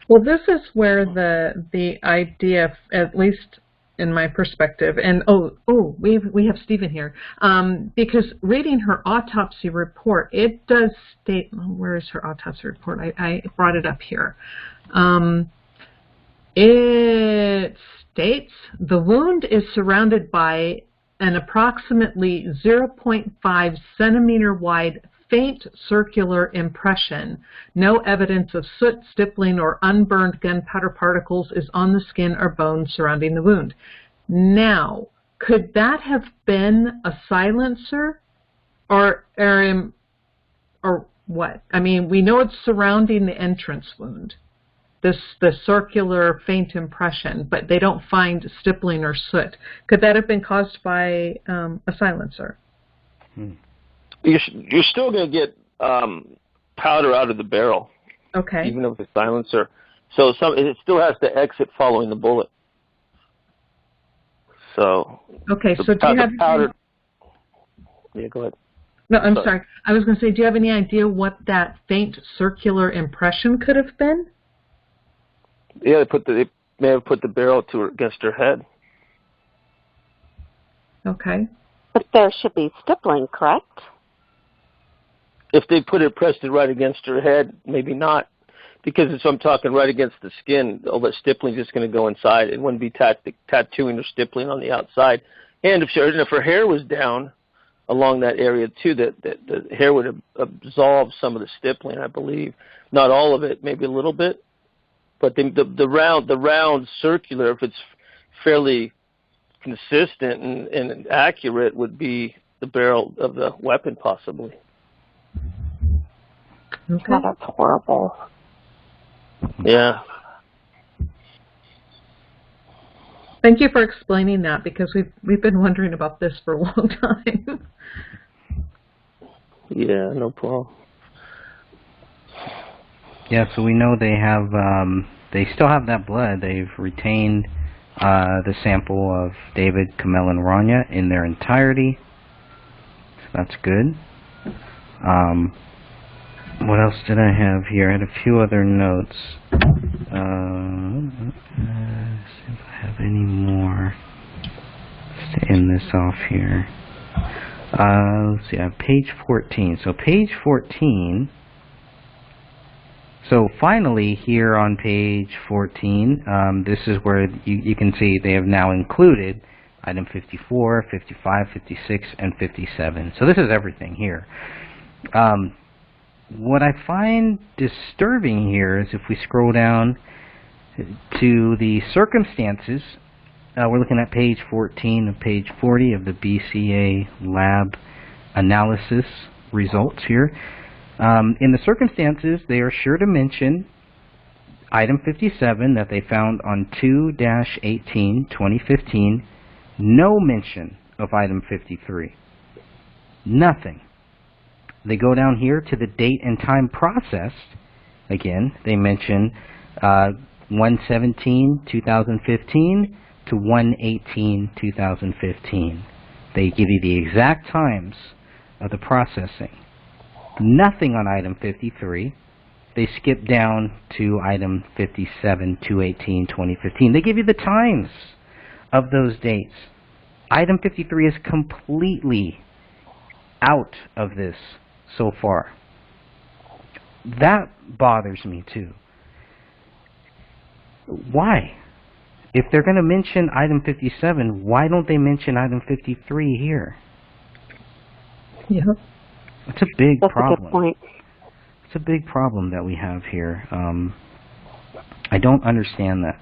Well, this is where the idea, at least in my perspective, and we have Stephen here, because reading her autopsy report, it does state, where is her autopsy report? I brought it up here. It states the wound is surrounded by an approximately 0.5 centimeter wide faint circular impression. No evidence of soot, stippling, or unburned gunpowder particles is on the skin or bones surrounding the wound. Now, could that have been a silencer, or what? I mean, we know it's surrounding the entrance wound, the circular faint impression, but they don't find stippling or soot. Could that have been caused by a silencer? You're still going to get powder out of the barrel, okay, even with a silencer. So it still has to exit following the bullet. So okay, so do you have powder? Yeah, go ahead. No, I'm sorry. I was going to say, do you have any idea what that faint circular impression could have been? Yeah, they may have put the barrel against her head. Okay. But there should be stippling, correct? If they pressed it right against her head, maybe not, because I'm talking right against the skin. All that stippling is just going to go inside. It wouldn't be tattooing or stippling on the outside. And if her hair was down along that area too, the hair would absorb some of the stippling, I believe. Not all of it, maybe a little bit. But the round circular, if it's fairly consistent and accurate, would be the barrel of the weapon, possibly. Okay. Oh, that's horrible. Yeah. Thank you for explaining that, because we've been wondering about this for a long time. Yeah, no problem. Yeah, so we know they have, they still have that blood. They've retained the sample of David, Komel, and Raniya in their entirety. So that's good. What else did I have here? I had a few other notes. See if I have any more. Let's end this off here. Let's see, I have page 14. So page 14. So finally, here on page 14, this is where you can see they have now included item 54, 55, 56, and 57. So this is everything here. What I find disturbing here is if we scroll down to the circumstances, we're looking at page 14 of page 40 of the BCA lab analysis results here. In the circumstances, they are sure to mention item 57 that they found on 2-18-2015, no mention of item 53. Nothing. They go down here to the date and time processed. Again, they mention 1/17/2015 to 1/18/2015. They give you the exact times of the processing. Nothing on item 53. They skip down to item 57, 2/18/2015. They give you the times of those dates. Item 53 is completely out of this so far. That bothers me too. Why? If they're going to mention item 57, why don't they mention item 53 here? Yeah. It's a big That's problem. a good point. It's a big problem that we have here. I don't understand that.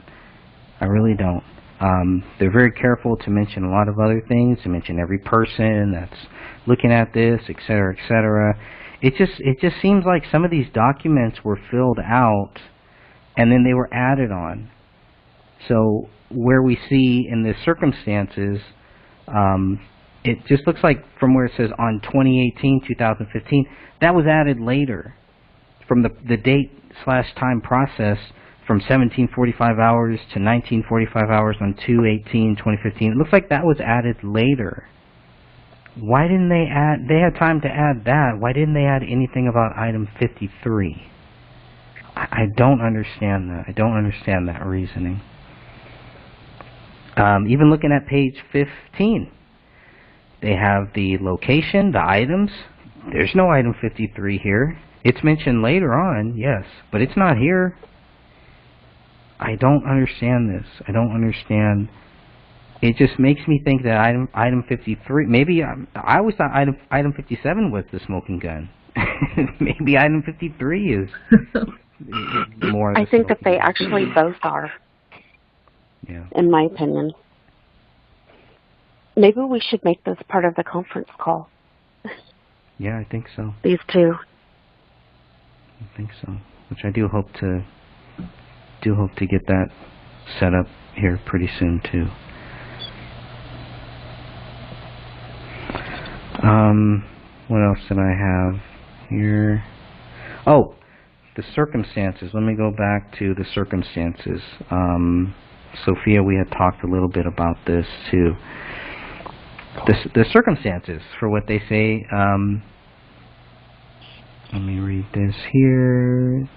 I really don't. They're very careful to mention a lot of other things, to mention every person that's looking at this, etc., etc. It just seems like some of these documents were filled out and then they were added on. So where we see in the circumstances, it just looks like from where it says on 2018-2015, that was added later from the date/time process from 1745 hours to 1945 hours on 2/18/2015. It looks like that was added later. Why didn't they add? They had time to add that. Why didn't they add anything about item 53? I don't understand that. I don't understand that reasoning. Even looking at page 15, they have the location, the items. There's no item 53 here. It's mentioned later on, yes, but it's not here. I don't understand this. I don't understand. It just makes me think that item 53, maybe I always thought item 57 was the smoking gun. Maybe item 53 is more. I think that they actually both are. Yeah. In my opinion. Maybe we should make this part of the conference call. Yeah, I think so. These two. I think so. Which I do hope to get that set up here pretty soon too. What else did I have here? Oh, the circumstances. Let me go back to the circumstances. Sophia, we had talked a little bit about this too. The circumstances for what they say. Let me read this here.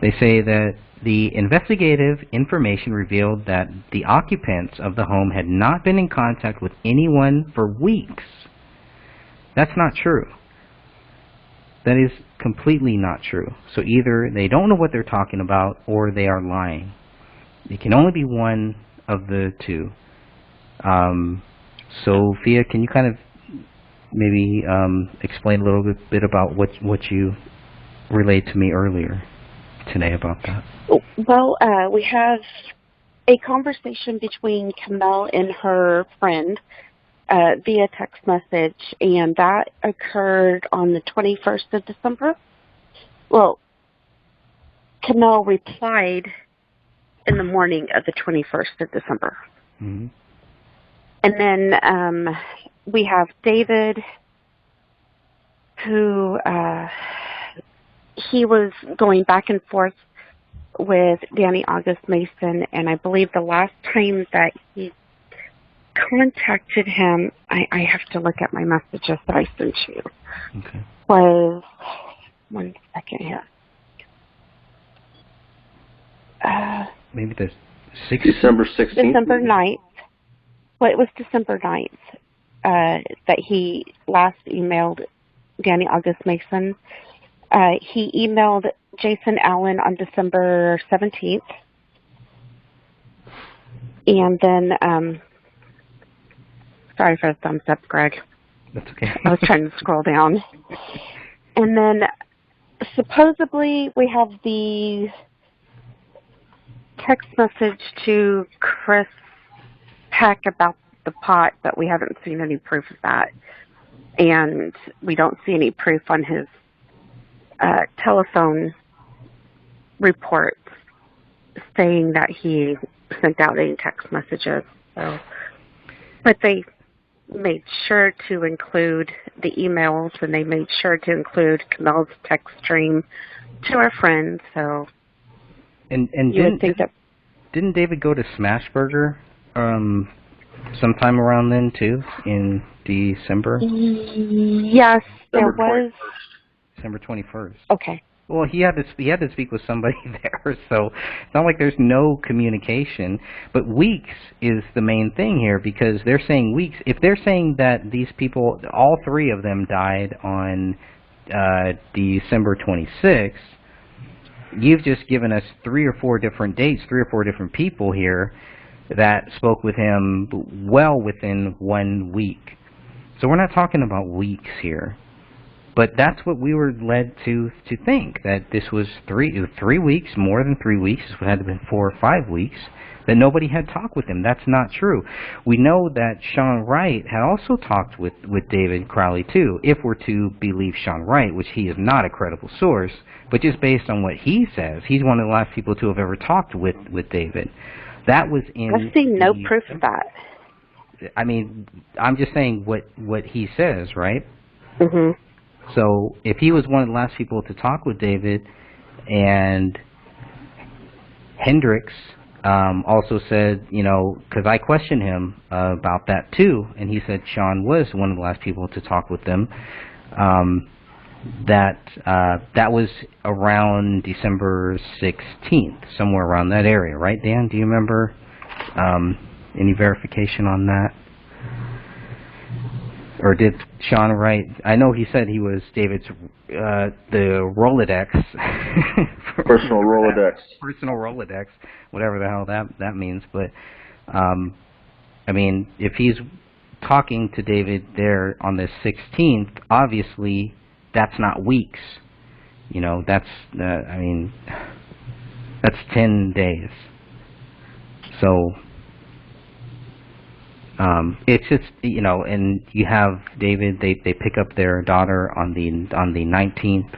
They say that the investigative information revealed that the occupants of the home had not been in contact with anyone for weeks. That's not true. That is completely not true. So either they don't know what they're talking about or they are lying. It can only be one of the two. Sophia, can you kind of maybe explain a little bit about what you relayed to me earlier today about that? Well, we have a conversation between Komel and her friend via text message, and that occurred on the 21st of December. Well, Komel replied in the morning of the 21st of December. Mm-hmm. And then we have David, who he was going back and forth with Danny August Mason, and I believe the last time that he contacted him, I have to look at my messages that I sent you, okay, was, one second here. Maybe the December 16th? December 9th. Well, it was December 9th that he last emailed Danny August Mason. He emailed Jason Allen on December 17th. And then, sorry for the thumbs up, Greg. That's okay. I was trying to scroll down. And then supposedly we have the text message to Chris Peck about the pot, but we haven't seen any proof of that. And we don't see any proof on his telephone reports saying that he sent out any text messages. So, but they made sure to include the emails, and they made sure to include Komel's text stream to our friends. So, and didn't David go to Smashburger sometime around then too, in December? Yes, there was. December 21st. Okay. Well, he had to speak with somebody there, so it's not like there's no communication. But weeks is the main thing here, because they're saying weeks. If they're saying that these people, all three of them died on December 26th, you've just given us 3 or 4 different dates, 3 or 4 different people here that spoke with him well within 1 week. So we're not talking about weeks here. But that's what we were led to think, that this was 3 weeks, more than 3 weeks. It had to have been 4 or 5 weeks, that nobody had talked with him. That's not true. We know that Sean Wright had also talked with David Crowley, too, if we're to believe Sean Wright, which he is not a credible source, but just based on what he says, he's one of the last people to have ever talked with David. That was in... I've seen no proof of that. I mean, I'm just saying what he says, right? Mm-hmm. So if he was one of the last people to talk with David, and Hendricks also said, you know, because I questioned him about that too, and he said Sean was one of the last people to talk with them, that was around December 16th, somewhere around that area, right, Dan? Do you remember any verification on that? Or did Sean Wright? I know he said he was David's the Rolodex, personal Rolodex, whatever the hell that means. But I mean, if he's talking to David there on the 16th, obviously that's not weeks. You know, that's I mean, that's 10 days. So. It's just, you know, and you have David. They pick up their daughter on the 19th.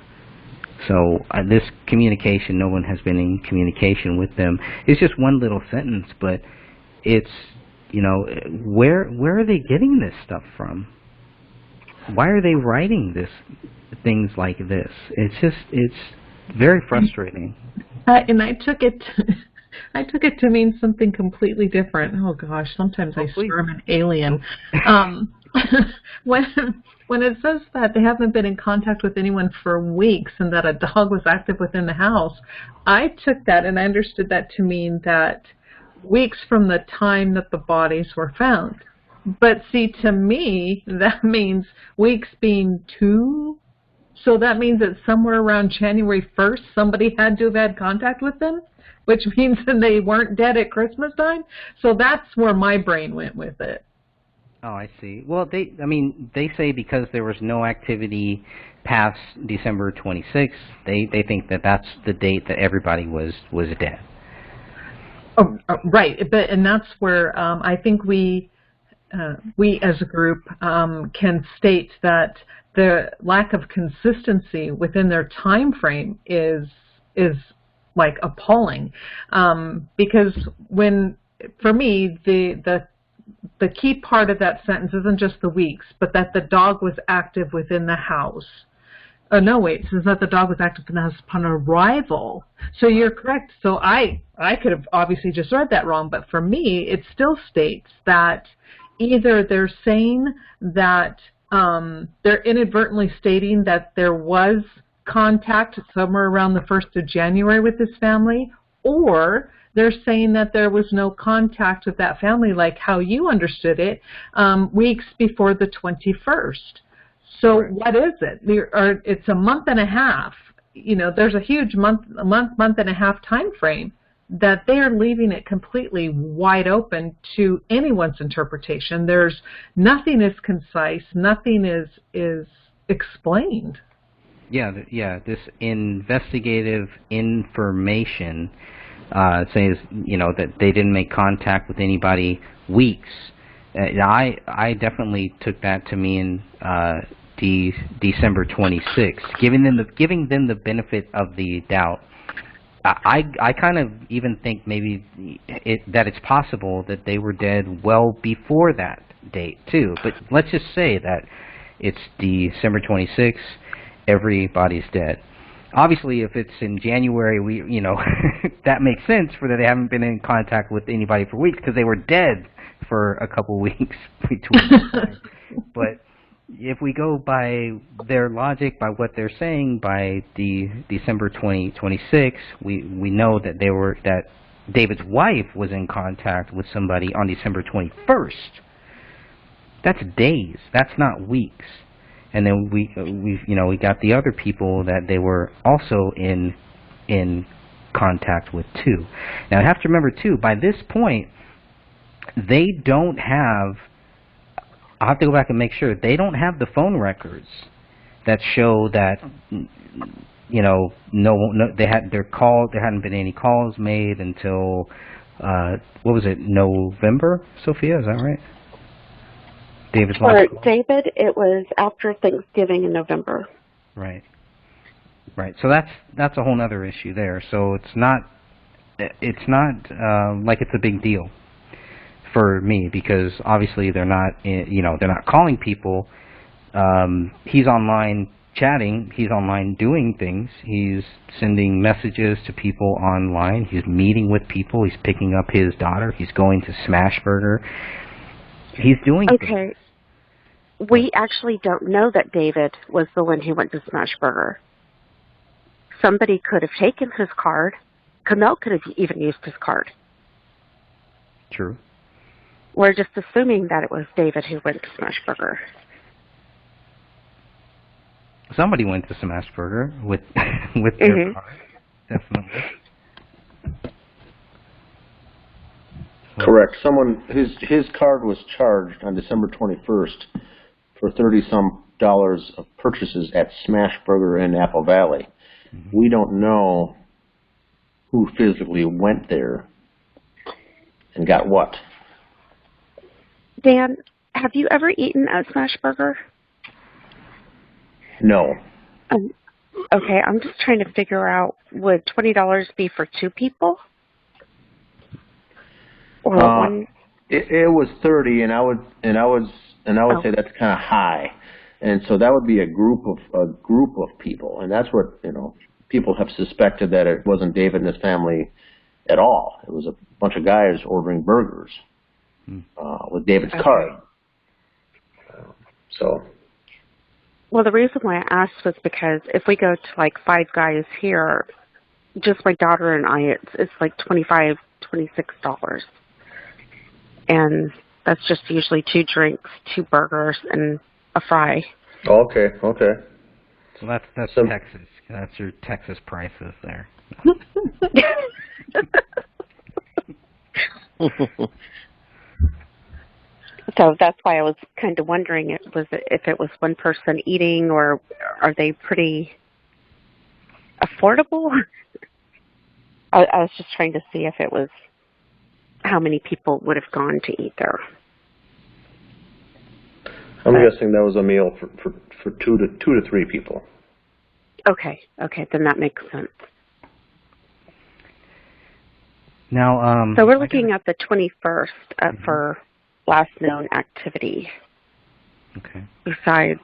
So this communication, no one has been in communication with them. It's just one little sentence, but it's, you know, where are they getting this stuff from? Why are they writing things like this? It's very frustrating. And I took it. I took it to mean something completely different. Oh gosh, sometimes I swear I'm an alien. When it says that they haven't been in contact with anyone for weeks and that a dog was active within the house, I took that and I understood that to mean that weeks from the time that the bodies were found. But see, to me, that means weeks being 2. So that means that somewhere around January 1st, somebody had to have had contact with them, which means that they weren't dead at Christmas time. So that's where my brain went with it. Oh, I see. Well, they say because there was no activity past December 26th, they think that that's the date that everybody was dead. Oh, right. And that's where I think we as a group can state that the lack of consistency within their time frame is like appalling, because for me the key part of that sentence isn't just the weeks, but that the dog was active within the house. No, wait, it says that the dog was active in the house upon arrival. So you're correct. So I could have obviously just read that wrong, but for me it still states that either they're saying that they're inadvertently stating that there was contact somewhere around the 1st of January with this family, or they're saying that there was no contact with that family like how you understood it, weeks before the 21st. So right. What is it? It's a month and a half. You know, there's a huge month and a half time frame that they are leaving it completely wide open to anyone's interpretation. There's nothing is concise, nothing is explained. Yeah, this investigative information says, you know, that they didn't make contact with anybody weeks. I definitely took that to mean December 26th, giving them the benefit of the doubt. I kind of even think maybe that it's possible that they were dead well before that date too. But let's just say that it's December 26th. Everybody's dead. Obviously, if it's in January, that makes sense for that they haven't been in contact with anybody for weeks because they were dead for a couple weeks between time. But if we go by their logic, by what they're saying, by the December 2026, we know that that David's wife was in contact with somebody on December 21st. That's days. That's not weeks. And then we got the other people that they were also in contact with too. Now I have to remember too, by this point, they don't have. I'll have to go back and make sure they don't have the phone records that show that you know no they had their call. There hadn't been any calls made until what was it, November? Sophia, is that right? David's last For call? David, it was after Thanksgiving in November. Right. Right. So that's a whole other issue there. So it's not like it's a big deal for me, because obviously they're not they're not calling people. He's online chatting, he's online doing things, he's sending messages to people online, he's meeting with people, he's picking up his daughter, he's going to Smashburger, he's doing things. Okay. We actually don't know that David was the one who went to Smashburger. Somebody could have taken his card. Komel could have even used his card. True. We're just assuming that it was David who went to Smashburger. Somebody went to Smashburger with their card, definitely. So. Correct. Someone his card was charged on December 21st for $30-some of purchases at Smashburger in Apple Valley. Mm-hmm. We don't know who physically went there and got what. Dan, have you ever eaten at Smashburger? No. Okay, I'm just trying to figure out, would $20 be for two people? Or one? It was 30, and I would say that's kind of high, and so that would be a group of people, and that's what people have suspected, that it wasn't David and his family at all. It was a bunch of guys ordering burgers with David's card. Well, the reason why I asked was because if we go to like Five Guys here, just my daughter and I, it's like $25, $26. And that's just usually 2 drinks, 2 burgers, and a fry. Okay. So that's Texas. That's your Texas prices there. So that's why I was kind of wondering if it was one person eating, or are they pretty affordable? I was just trying to see if it was how many people would have gone to eat there. I'm guessing that was a meal for 2 to 3 people. Okay, then that makes sense. Now, so we're looking at the 21st for last known activity. Okay. Besides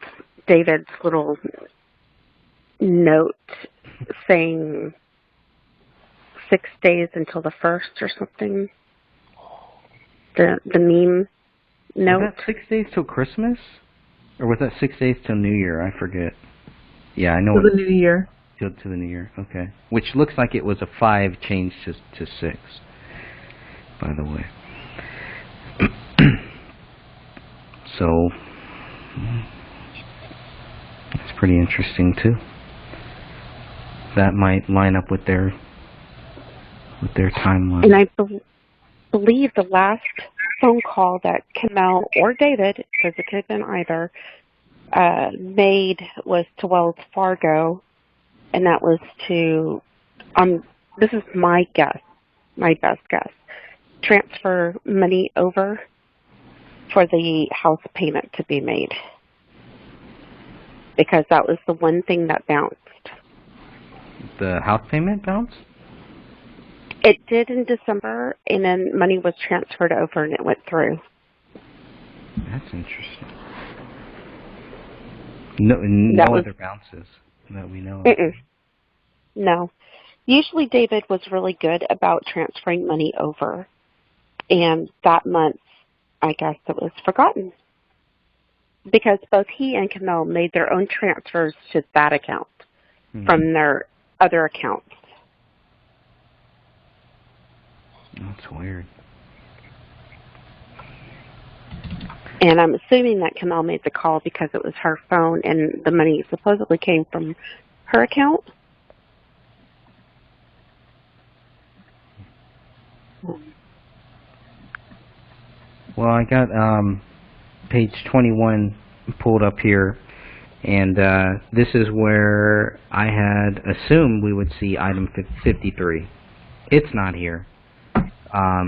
David's little note saying 6 days until the 1st or something. The meme note. Was that 6 days till Christmas? Or was that 6 days till New Year? I forget. Yeah, I know. To the New Year. To the New Year, okay. Which looks like it was a 5 changed to 6, by the way. So, it's pretty interesting, too. That might line up with their timeline. And I believe the last phone call that Komel or David, because it could have been either, made was to Wells Fargo, and that was to, this is my guess, my best guess, transfer money over for the house payment to be made, because that was the one thing that bounced. The house payment bounced? It did in December, and then money was transferred over and it went through. That's interesting. No other bounces that we know of. No. Usually David was really good about transferring money over, and that month, I guess it was forgotten, because both he and Komel made their own transfers to that account from their other accounts. That's weird. And I'm assuming that Komel made the call because it was her phone and the money supposedly came from her account. Well, I got page 21 pulled up here, And this is where I had assumed we would see item 53. It's not here. I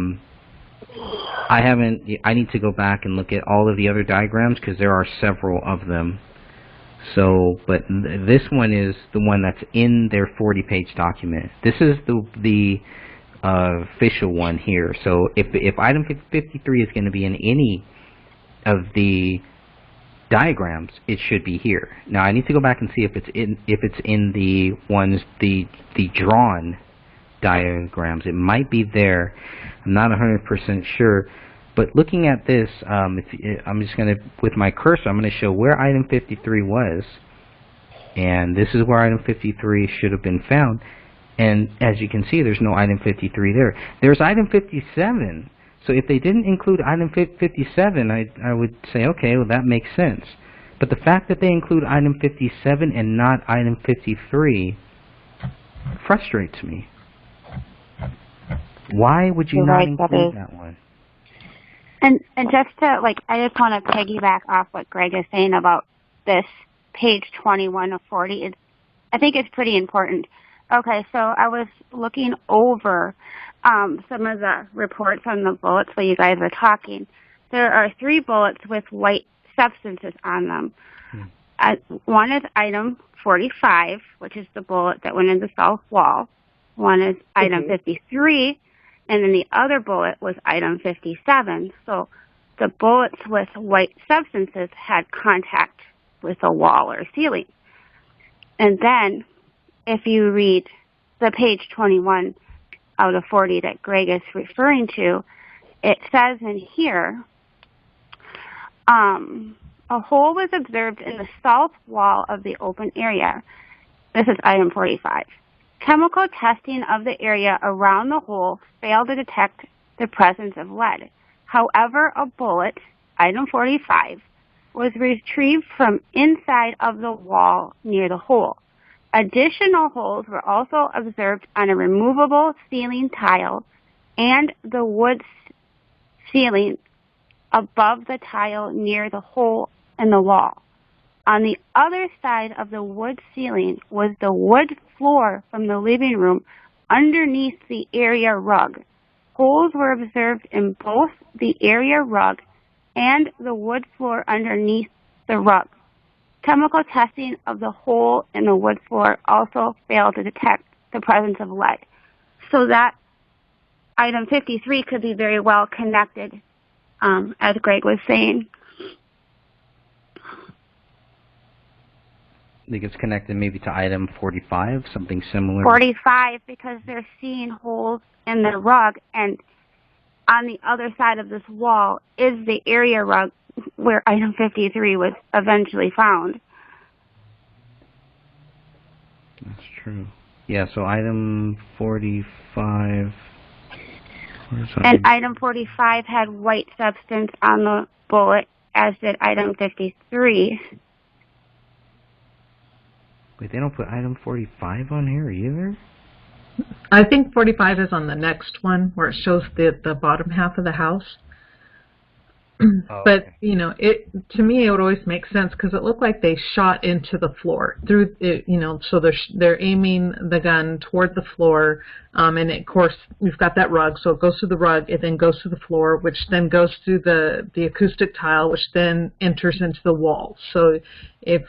need to go back and look at all of the other diagrams because there are several of them. So, but this one is the one that's in their 40-page document. This is the official one here. So if item 53 is going to be in any of the diagrams, it should be here. Now I need to go back and see if it's in the ones the drawn diagrams. It might be there. I'm not 100% sure. But looking at this, I'm just going to, with my cursor, I'm going to show where item 53 was. And this is where item 53 should have been found. And as you can see, there's no item 53 there. There's item 57. So if they didn't include item 57, I would say, okay, well, that makes sense. But the fact that they include item 57 and not item 53 frustrates me. Why would you not include that one? And just to, I just want to piggyback off what Greg is saying about this page 21 of 40. I think it's pretty important. Okay, so I was looking over some of the reports on the bullets while you guys are talking. There are 3 bullets with white substances on them. One is item 45, which is the bullet that went in the south wall. One is item 53. And then the other bullet was item 57. So the bullets with white substances had contact with a wall or ceiling. And then if you read the page 21 out of 40 that Greg is referring to, it says in here, a hole was observed in the south wall of the open area. This is item 45. Chemical testing of the area around the hole failed to detect the presence of lead. However, a bullet, item 45, was retrieved from inside of the wall near the hole. Additional holes were also observed on a removable ceiling tile and the wood ceiling above the tile near the hole in the wall. On the other side of the wood ceiling was the wood floor from the living room underneath the area rug. Holes were observed in both the area rug and the wood floor underneath the rug. Chemical testing of the hole in the wood floor also failed to detect the presence of lead. So that item 53 could be very well connected, as Greg was saying. I think it's connected maybe to item 45, something similar. 45, because they're seeing holes in the rug, and on the other side of this wall is the area rug where item 53 was eventually found. That's true. Yeah, so item 45... And item 45 had white substance on the bullet, as did item 53. Wait, they don't put item 45 on here either? I think 45 is on the next one where it shows the bottom half of the house. Oh, but, okay. To me, it would always make sense because it looked like they shot into the floor through it, so they're aiming the gun toward the floor. And of course, we've got that rug, so it goes through the rug, it then goes through the floor, which then goes through the acoustic tile, which then enters into the wall. So if,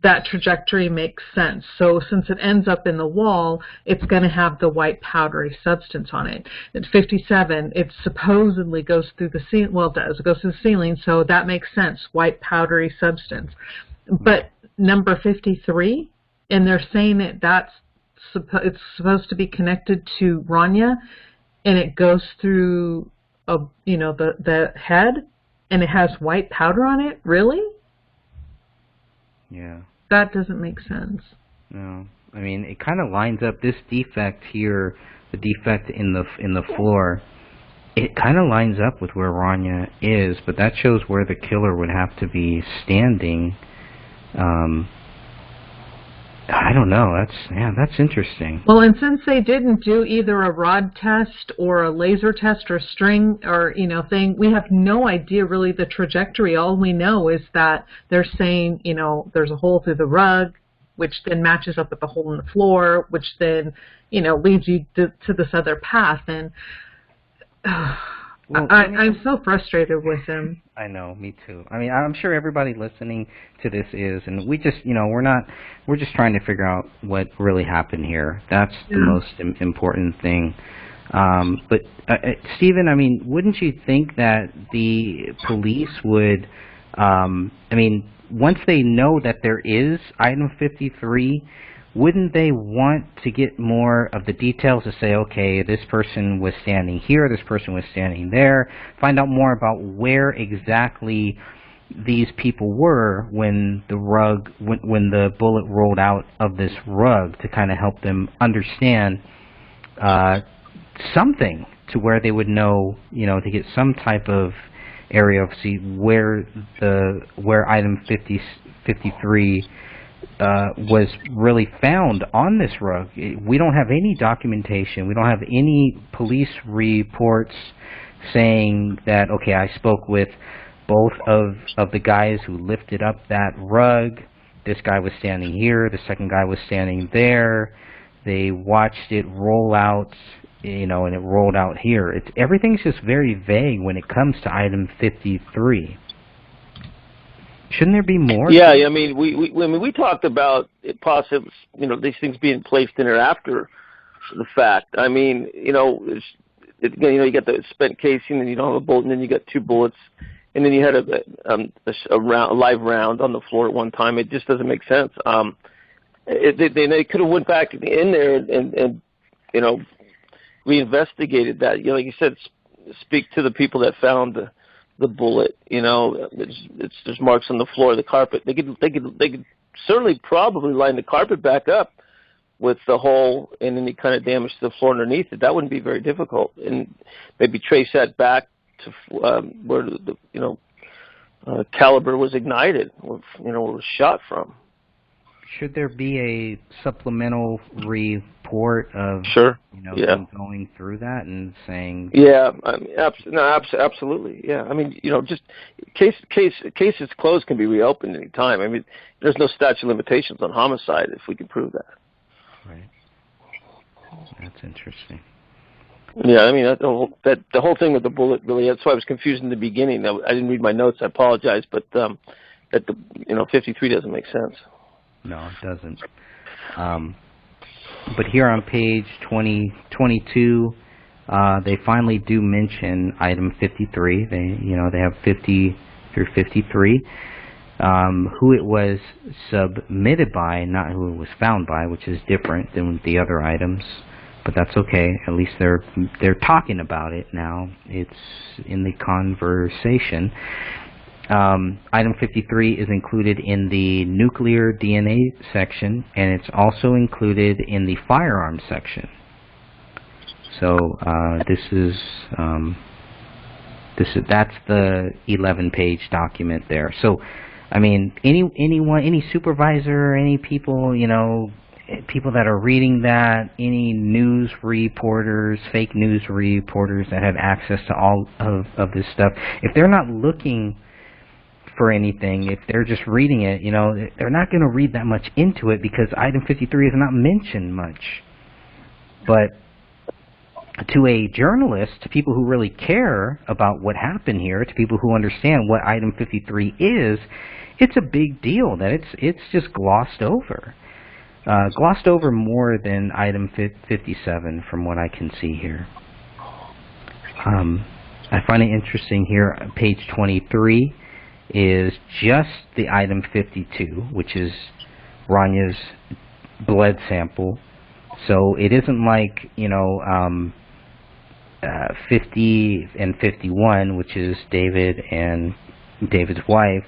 that trajectory makes sense. So since it ends up in the wall, it's going to have the white powdery substance on it. At 57, it supposedly goes through the ceiling. Well, it does. It goes through the ceiling, so that makes sense, white powdery substance. But number 53, and they're saying that it's supposed to be connected to Raniya, and it goes through the head, and it has white powder on it. Really? Yeah. That doesn't make sense. No, I mean it kind of lines up. This defect here, the defect in the floor, it kind of lines up with where Raniya is, but that shows where the killer would have to be standing. I don't know. That's interesting. Well, and since they didn't do either a rod test or a laser test or string or, thing, we have no idea really the trajectory. All we know is that they're saying, there's a hole through the rug, which then matches up with the hole in the floor, which then, leads you to this other path. And Well, I'm so frustrated with him. I know, me too. I mean, I'm sure everybody listening to this is, and we just, we're just trying to figure out what really happened here. That's the most important thing. But Stephen, I mean, wouldn't you think that the police would, once they know that there is item 53, wouldn't they want to get more of the details to say, okay, this person was standing here, this person was standing there, find out more about where exactly these people were when when the bullet rolled out of this rug, to kind of help them understand something to where they would know, to get some type of area of see where item 53 was really found on this rug. We don't have any documentation. We don't have any police reports saying that, okay, I spoke with both of the guys who lifted up that rug. This guy was standing here. The second guy was standing there. They watched it roll out, and it rolled out here. Everything's just very vague when it comes to item 53. Shouldn't there be more? Yeah, I mean, we talked about it possibly, these things being placed in there after the fact. I mean, you got the spent casing, and you don't have a bullet, and then you got 2 bullets, and then you had a live round on the floor at one time. It just doesn't make sense. They could have went back in there and reinvestigated that. Like you said, speak to the people that found the bullet. There's marks on the floor of the carpet. They could certainly probably line the carpet back up with the hole and any kind of damage to the floor underneath it. That wouldn't be very difficult, and maybe trace that back to where the caliber was ignited, where it was shot from. Should there be a supplemental report of them going through that and saying? Yeah, I mean, absolutely. Yeah, I mean, just cases closed can be reopened any time. I mean, there's no statute of limitations on homicide if we can prove that. Right. That's interesting. Yeah, I mean, the whole thing with the bullet, really, that's why I was confused in the beginning. I didn't read my notes. I apologize, but that 53 doesn't make sense. No, it doesn't. But here on page 22, they finally do mention item 53. They have 50 through 53. Who it was submitted by, not who it was found by, which is different than the other items. But that's okay. At least they're talking about it now. It's in the conversation. Item 53 is included in the nuclear DNA section, and it's also included in the firearms section. So that's the 11-page document there. So, I mean, any supervisor, any people, people that are reading that, any news reporters, fake news reporters that have access to all of this stuff, if they're not looking for anything, if they're just reading it, they're not going to read that much into it because item 53 is not mentioned much. But to a journalist, to people who really care about what happened here, to people who understand what item 53 is, it's a big deal that it's just glossed over. Glossed over more than item 57 from what I can see here. I find it interesting here, page 23 is just the item 52, which is Raniya's blood sample. So it isn't like, 50 and 51, which is David and David's wife.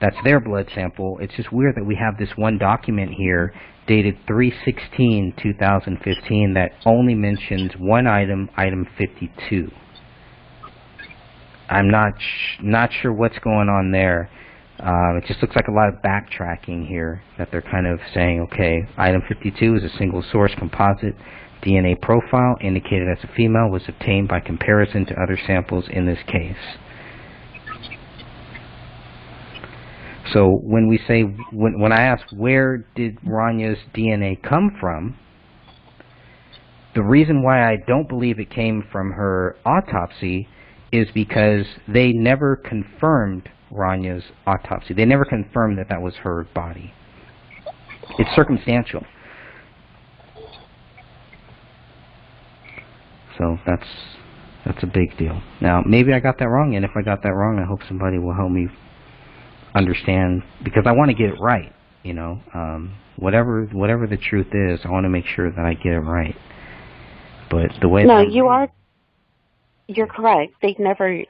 That's their blood sample. It's just weird that we have this one document here dated 3/16/2015 that only mentions one item, item 52. I'm not sure what's going on there. It just looks like a lot of backtracking here, that they're kind of saying, okay, item 52 is a single source composite DNA profile indicated as a female, was obtained by comparison to other samples in this case. So when we say, when I ask where did Raniya's DNA come from, the reason why I don't believe it came from her autopsy is because they never confirmed Raniya's autopsy. They never confirmed that that was her body. It's circumstantial. So that's a big deal. Now, maybe I got that wrong, and if I got that wrong, I hope somebody will help me understand, because I want to get it right. You know, whatever the truth is, I want to make sure that I get it right. But the way you're correct. They never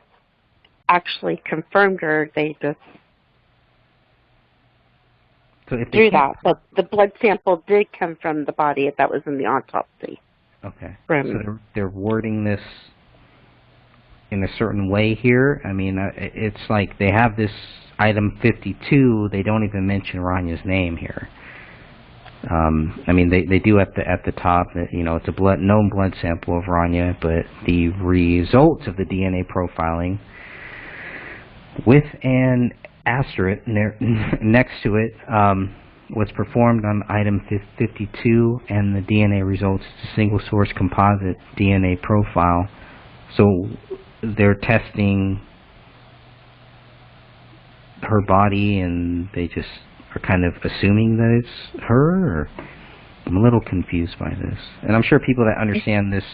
actually confirmed her. They just drew that. But the blood sample did come from the body that was in the autopsy. Okay. So they're wording this in a certain way here. I mean, it's like they have this item 52. They don't even mention Raniya's name here. I mean, they do at the top that, you know, it's a known blood sample of Raniya, but the results of the DNA profiling with an asterisk next to it was performed on item 52, and the DNA results is a single source composite DNA profile. So they're testing her body, and they just are kind of assuming that it's her, or I'm a little confused by this. And I'm sure people that understand this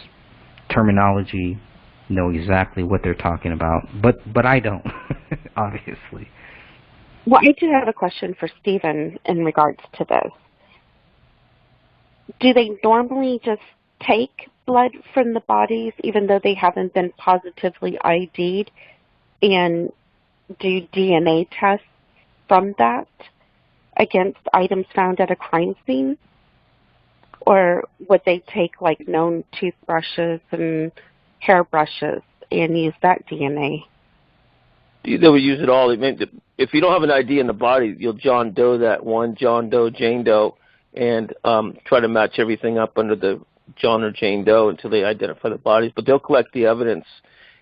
terminology know exactly what they're talking about, but I don't, obviously. Well, I do have a question for Stephen in regards to this. Do they normally just take blood from the bodies, even though they haven't been positively ID'd, and do DNA tests from that against items found at a crime scene? Or would they take, like, known toothbrushes and hairbrushes and use that DNA? They would use it all. If you don't have an ID in the body, you'll John Doe that one, John Doe, Jane Doe, and try to match everything up under the John or Jane Doe until they identify the bodies. But they'll collect the evidence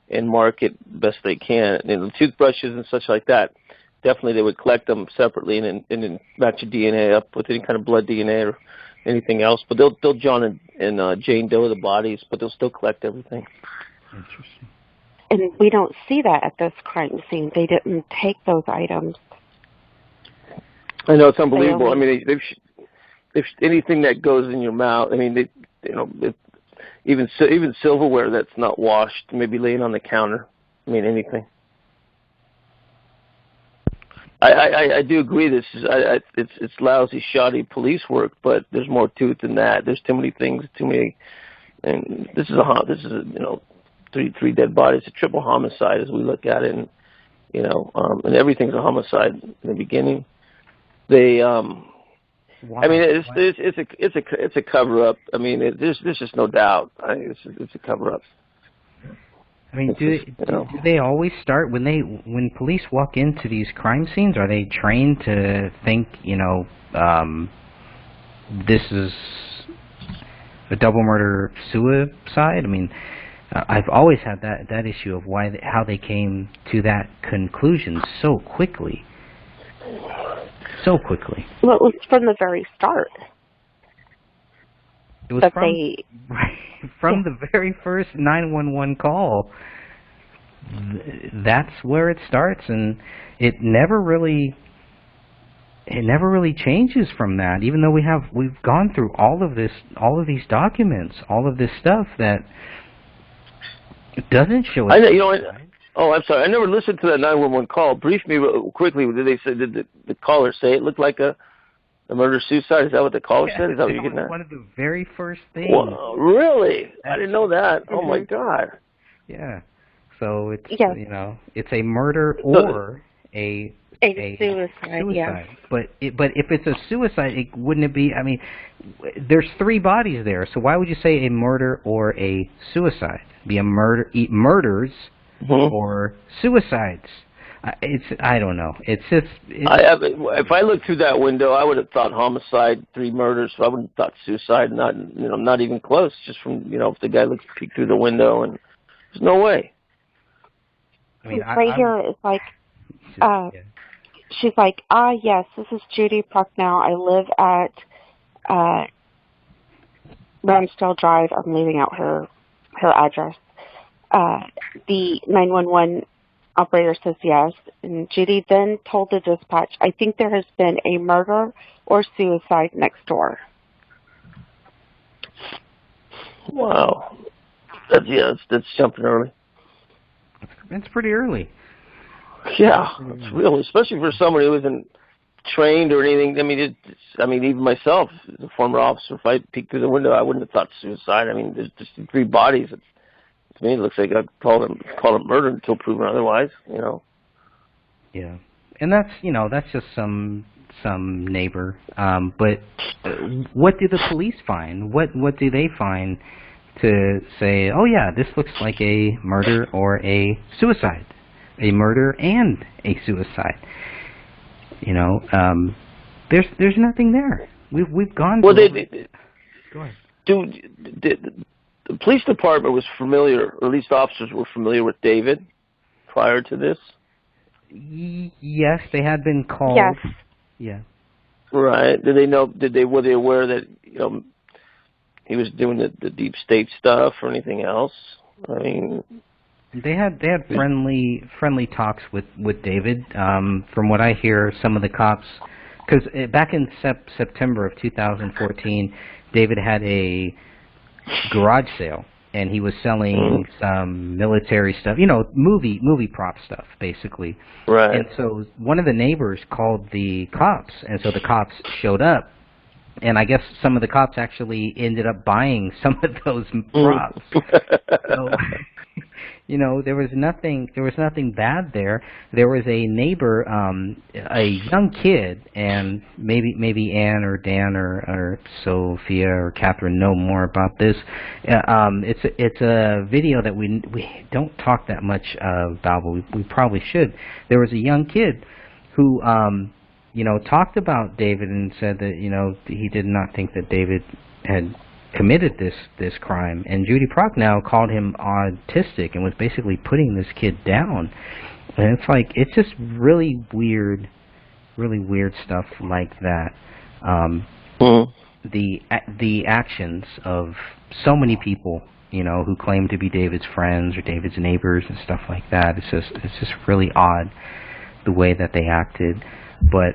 and mark it best they can. And the toothbrushes and such like that, definitely they would collect them separately and then match your DNA up with any kind of blood DNA or anything else. But they'll John and Jane Doe the bodies, but they'll still collect everything. Interesting. And we don't see that at this crime scene. They didn't take those items. I know, it's unbelievable. I mean, if anything that goes in your mouth, I mean, even silverware that's not washed, maybe laying on the counter. I mean, anything. I do agree. It's lousy, shoddy police work, but there's more to it than that. There's too many things, and this is three dead bodies, a triple homicide as we look at it, and and everything's a homicide in the beginning. I mean, it's a cover up. I mean, there's just no doubt. It's a cover up. I mean, do they always start when police walk into these crime scenes? Are they trained to think, this is a double murder suicide? I mean, I've always had that issue of how they came to that conclusion so quickly. So quickly. Well, it was from the very start. It was from the very first 911 call. That's where it starts, and it never really changes from that. Even though we've gone through all of these documents, all of this stuff that it doesn't show. I'm sorry. I never listened to that 911 call. Brief me real quickly. Did the caller say it looked like a murder-suicide? Is that what the caller said? Is that what you're getting at? One of the very first things. Well, really? I didn't know that. Oh, my God. Yeah. So it's, it's a murder or a suicide. Yeah. But if it's a suicide, wouldn't it be, I mean, there's three bodies there. So why would you say a murder or a suicide? Be a murders or suicides. I don't know. It's just. If I looked through that window, I would have thought homicide, 3 murders. So I wouldn't have thought suicide. Not even close. Just from if the guy peeked through the window, and there's no way. I mean, here is like, she's like, yes, this is Judy Prochnow. I live at Ramsdale Drive. I'm leaving out her address. The 911 operator says yes, and Judy then told the dispatch, I think there has been a murder or suicide next door. Wow. That's jumping early. It's pretty early. Yeah, it's real, especially for someone who isn't trained or anything. I mean, even myself, as a former officer, if I peeked through the window, I wouldn't have thought suicide. I mean, there's just 3 bodies. To me, it looks like I'd call it murder until proven otherwise. Yeah, and that's just some neighbor. But what do the police find? What do they find to say? Oh yeah, this looks like a murder or a suicide, a murder and a suicide. There's nothing there. We've gone. Well, go ahead. The police department was familiar, or at least officers were familiar with David prior to this? Yes, they had been called. Yes. Yeah. Right. Were they aware that, he was doing the deep state stuff or anything else? I mean, they had friendly talks with David. From what I hear, some of the cops, because back in September of 2014, David had a garage sale, and he was selling some military stuff, movie prop stuff, basically. Right. And so one of the neighbors called the cops, and so the cops showed up, and I guess some of the cops actually ended up buying some of those props. So, there was nothing bad there. There was a neighbor, a young kid, and maybe Ann or Dan or Sophia or Catherine know more about this. It's a video that we don't talk that much about, but we probably should. There was a young kid who talked about David and said that he did not think that David had committed this crime, and Judy Prochnow called him autistic and was basically putting this kid down. And it's just really weird stuff like that. The actions of so many people, who claim to be David's friends or David's neighbors and stuff like that. It's just really odd the way that they acted. But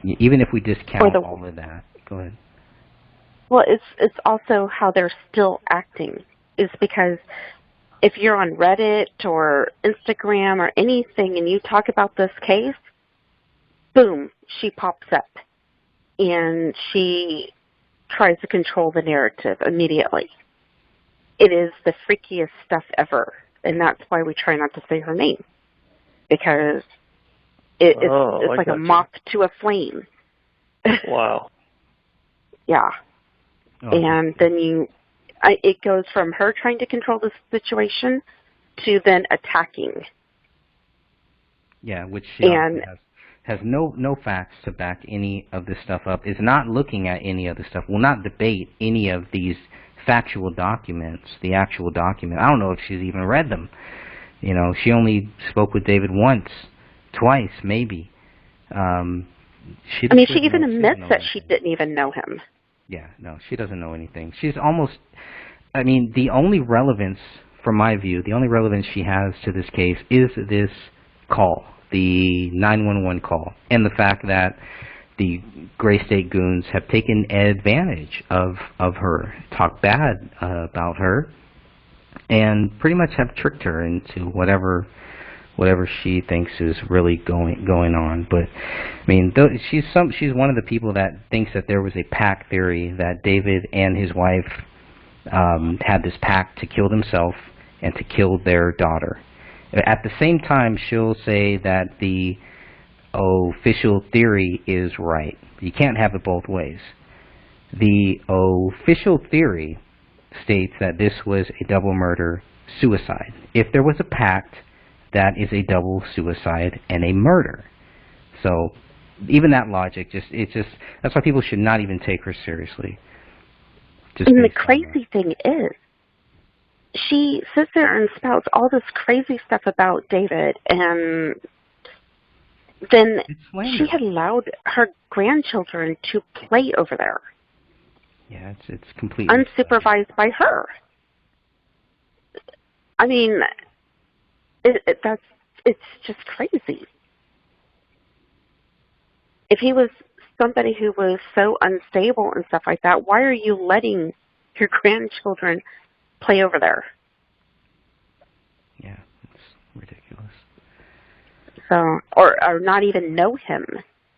even if we discount all of that, go ahead. Well, it's also how they're still acting. Is because if you're on Reddit or Instagram or anything and you talk about this case, boom, she pops up and she tries to control the narrative immediately. It is the freakiest stuff ever, and that's why we try not to say her name, because it's like a moth to a flame. Wow. Yeah. Oh. And then it goes from her trying to control the situation to then attacking. Yeah, which she has no facts to back any of this stuff up, is not looking at any of the stuff, will not debate any of these factual documents, the actual document. I don't know if she's even read them. She only spoke with David once, twice, maybe. She even admits that she didn't even know him. Yeah, no, she doesn't know anything. She's almost, the only relevance, from my view, the only relevance she has to this case is this call, the 911 call, and the fact that the Gray State goons have taken advantage of her, talked bad about her, and pretty much have tricked her into whatever she thinks is really going on. But she's one of the people that thinks that there was a pact theory, that David and his wife had this pact to kill themselves and to kill their daughter. At the same time, she'll say that the official theory is right. You can't have it both ways. The official theory states that this was a double murder suicide. If there was a pact, that is a double suicide and a murder. So even that logic, that's why people should not even take her seriously. And the crazy thing is, she sits there and spouts all this crazy stuff about David, and then she had allowed her grandchildren to play over there. Yeah, it's completely unsupervised by her. I mean, it's just crazy. If he was somebody who was so unstable and stuff like that, why are you letting your grandchildren play over there? Yeah, it's ridiculous. So, or not even know him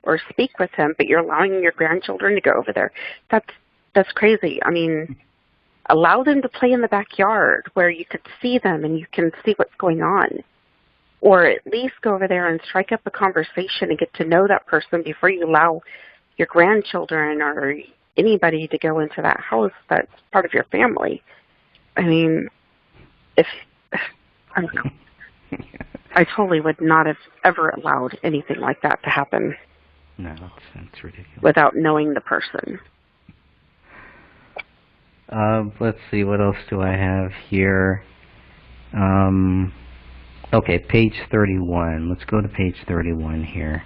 or speak with him, but you're allowing your grandchildren to go over there. That's crazy. I mean, allow them to play in the backyard where you could see them and you can see what's going on. Or at least go over there and strike up a conversation and get to know that person before you allow your grandchildren or anybody to go into that house that's part of your family. I mean, I totally would not have ever allowed anything like that to happen. No, that's ridiculous. Without knowing the person. Let's see, what else do I have here? Okay, page 31. Let's go to page 31 here.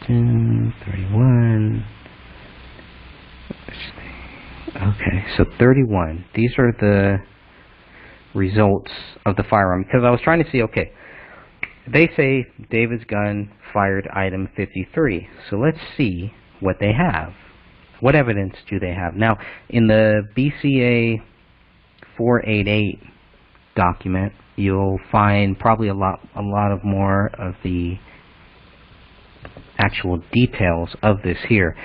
31. Okay, so 31. These are the results of the firearm. Because I was trying to see, okay, they say David's gun fired item 53. So let's see what they have. What evidence do they have? Now, in the BCA 488 document, you'll find probably a lot of more of the actual details of this here.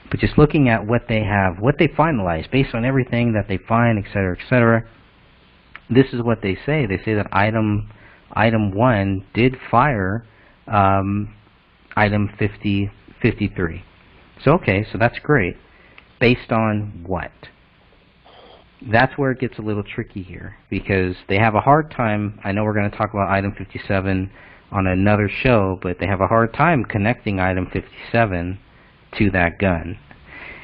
But just looking at what they have, what they finalized, based on everything that they find, etc., etc., this is what they say. They say that item 1 did fire item 53. So, okay, so that's great. Based on what? That's where it gets a little tricky here, because they have a hard time. I know we're going to talk about item 57 on another show, but they have a hard time connecting item 57 to that gun.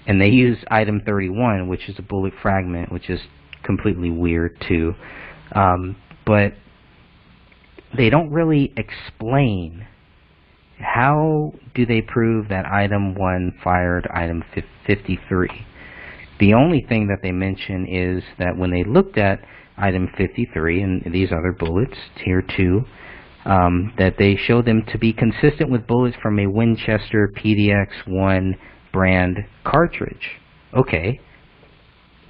And they use item 31, which is a bullet fragment, which is completely weird too. But they don't really explain how do they prove that item 1 fired item 53. The only thing that they mention is that when they looked at item 53 and these other bullets here too, that they show them to be consistent with bullets from a Winchester PDX-1 brand cartridge. Okay,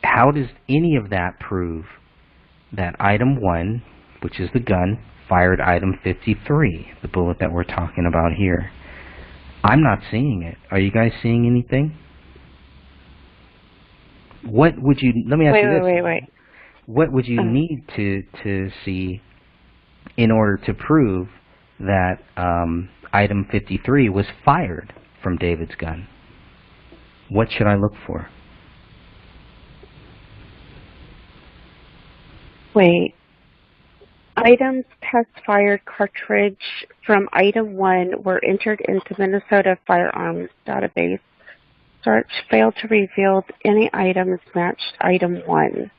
how does any of that prove that item 1, which is the gun, fired item 53, the bullet that we're talking about here? I'm not seeing it. Are you guys seeing anything? What would you, let me ask you this. Wait. What would you need to see in order to prove that item 53 was fired from David's gun? What should I look for? Wait. Items test fired cartridge from item 1 were entered into Minnesota Firearms Database. Search failed to reveal any items matched item 1.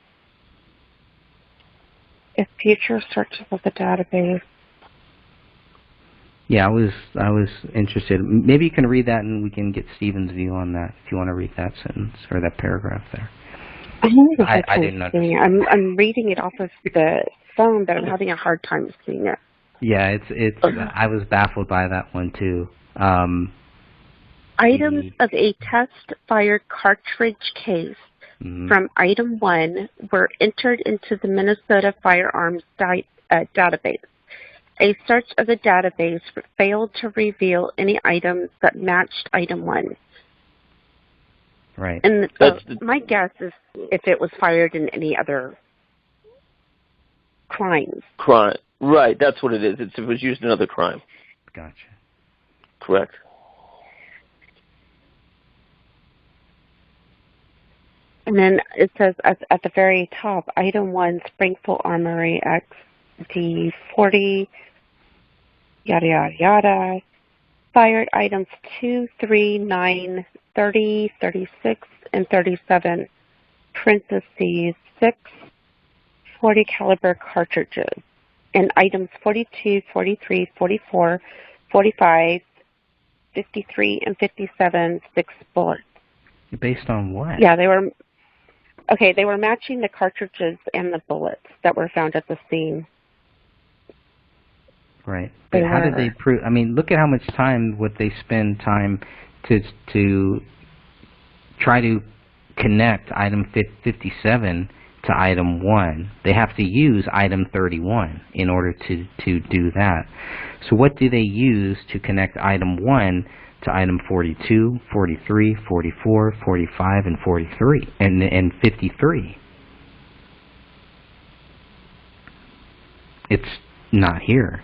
If future searches of the database. Yeah, I was interested. Maybe you can read that and we can get Stephen's view on that if you want to read that sentence or that paragraph there. I didn't understand. I'm reading it off of the phone, but I'm having a hard time seeing it. Yeah, it's. I was baffled by that one too. Items of a test-fired cartridge case from item 1 were entered into the Minnesota Firearms Database. A search of the database failed to reveal any items that matched item 1. Right. And my guess is if it was fired in any other crimes. Crime. Right, that's what it is. It was used in another crime. Gotcha. Correct. And then it says at the very top, item 1, Springfield Armory X the 40, yada, yada, yada. Fired items 2, 3, 9, 30, 36, and 37, parentheses 6, 40 caliber cartridges, and items 42, 43, 44, 45, 53, and 57, 6 bullets. Based on what? Yeah, they were matching the cartridges and the bullets that were found at the scene. Right. But how did they prove? I mean, look at how much time would they spend time to try to connect item 57 to item 1. They have to use item 31 in order to do that. So what do they use to connect item 1 to item 42, 43, 44, 45, and 43, and 53? It's not here.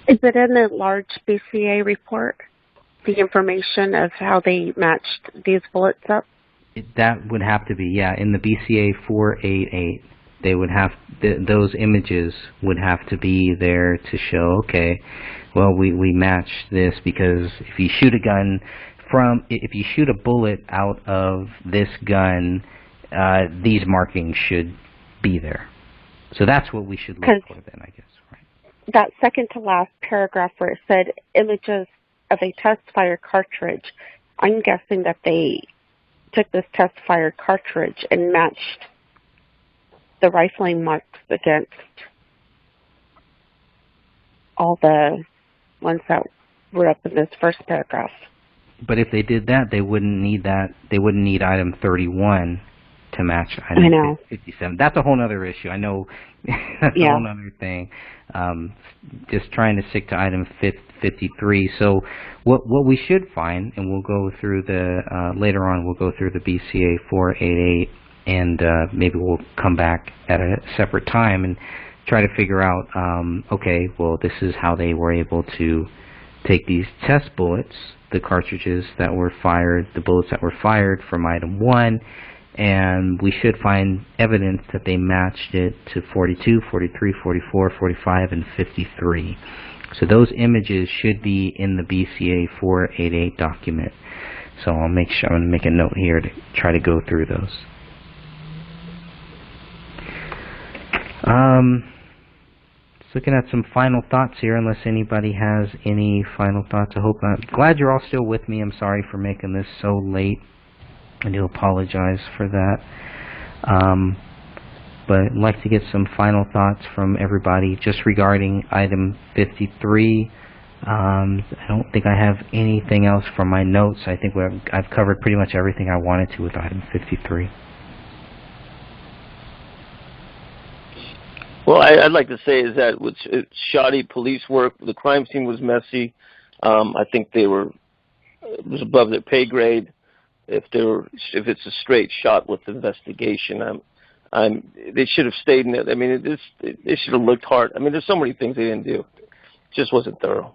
Is it in the large BCA report, the information of how they matched these bullets up? That would have to be, yeah, in the BCA 488. They would have those images would have to be there to show, okay, well, we match this because if you shoot a gun if you shoot a bullet out of this gun, these markings should be there. So that's what we should look for then, I guess. That second to last paragraph where it said images of a test-fired cartridge, I'm guessing that they took this test-fired cartridge and matched the rifling marks against all the ones that were up in this first paragraph. But if they did that, they wouldn't need that. They wouldn't need item 31 to match item 57. That's a whole other issue. I know that's a whole other thing. Just trying to stick to item 53. So what we should find, and we'll go through the later on, we'll go through the BCA 488, and maybe we'll come back at a separate time and try to figure out, okay, well, this is how they were able to take these test bullets, the cartridges that were fired, the bullets that were fired from item 1, and we should find evidence that they matched it to 42, 43, 44, 45, and 53. So those images should be in the BCA 488 document. So I'm going to make a note here to try to go through those. Just looking at some final thoughts here, unless anybody has any final thoughts. I'm glad you're all still with me. I'm sorry for making this so late. I do apologize for that. But I'd like to get some final thoughts from everybody just regarding item 53. I don't think I have anything else from my notes. I think I've covered pretty much everything I wanted to with item 53. Well, I'd like to say is that it's shoddy police work. The crime scene was messy. I think it was above their pay grade. If it's a straight shot with investigation, they should have stayed in it. I mean, they should have looked hard. I mean, there's so many things they didn't do. It just wasn't thorough.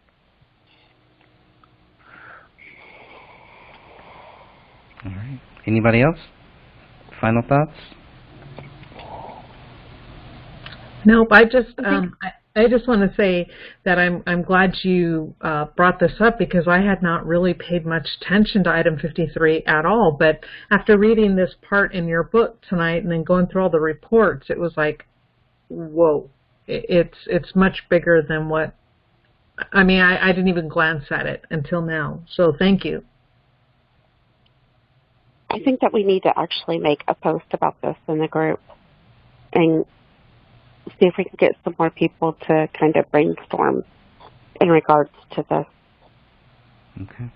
All right. Anybody else? Final thoughts? Nope. I just want to say that I'm glad you brought this up, because I had not really paid much attention to item 53 at all. But after reading this part in your book tonight and then going through all the reports, it was like, whoa, it's much bigger than what. I mean, I didn't even glance at it until now. So thank you. I think that we need to actually make a post about this in the group and see if we can get some more people to kind of brainstorm in regards to this. Okay.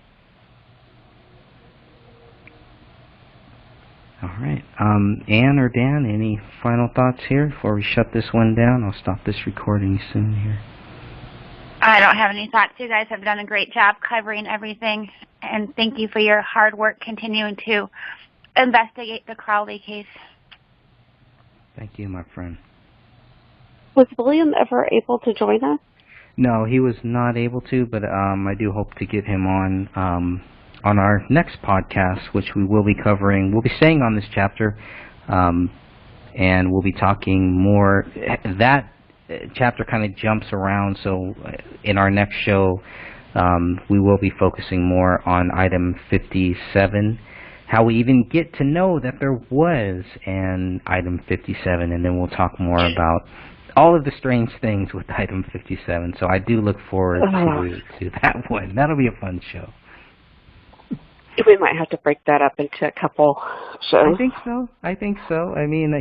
All right. Ann or Dan, any final thoughts here before we shut this one down? I'll stop this recording soon here. I don't have any thoughts. You guys have done a great job covering everything, and thank you for your hard work continuing to investigate the Crowley case. Thank you, my friend. Was William ever able to join us? No, he was not able to, but I do hope to get him on our next podcast, which we will be covering. We'll be staying on this chapter. and we'll be talking more. That chapter kind of jumps around, so in our next show, we will be focusing more on item 57, how we even get to know that there was an item 57, and then we'll talk more about all of the strange things with item 57. So I do look forward to that one. That'll be a fun show. We might have to break that up into a couple shows. I think so. I mean,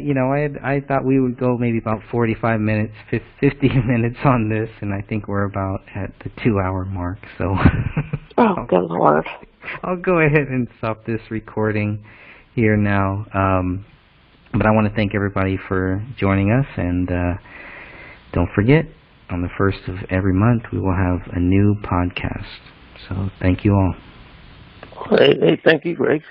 I thought we would go maybe about 45 minutes, 50 minutes on this, and I think we're about at the 2-hour mark. So, oh, good Lord! I'll go ahead and stop this recording here now. But I want to thank everybody for joining us, and don't forget, on the 1st of every month, we will have a new podcast. So, thank you all. Hey, thank you, Greg.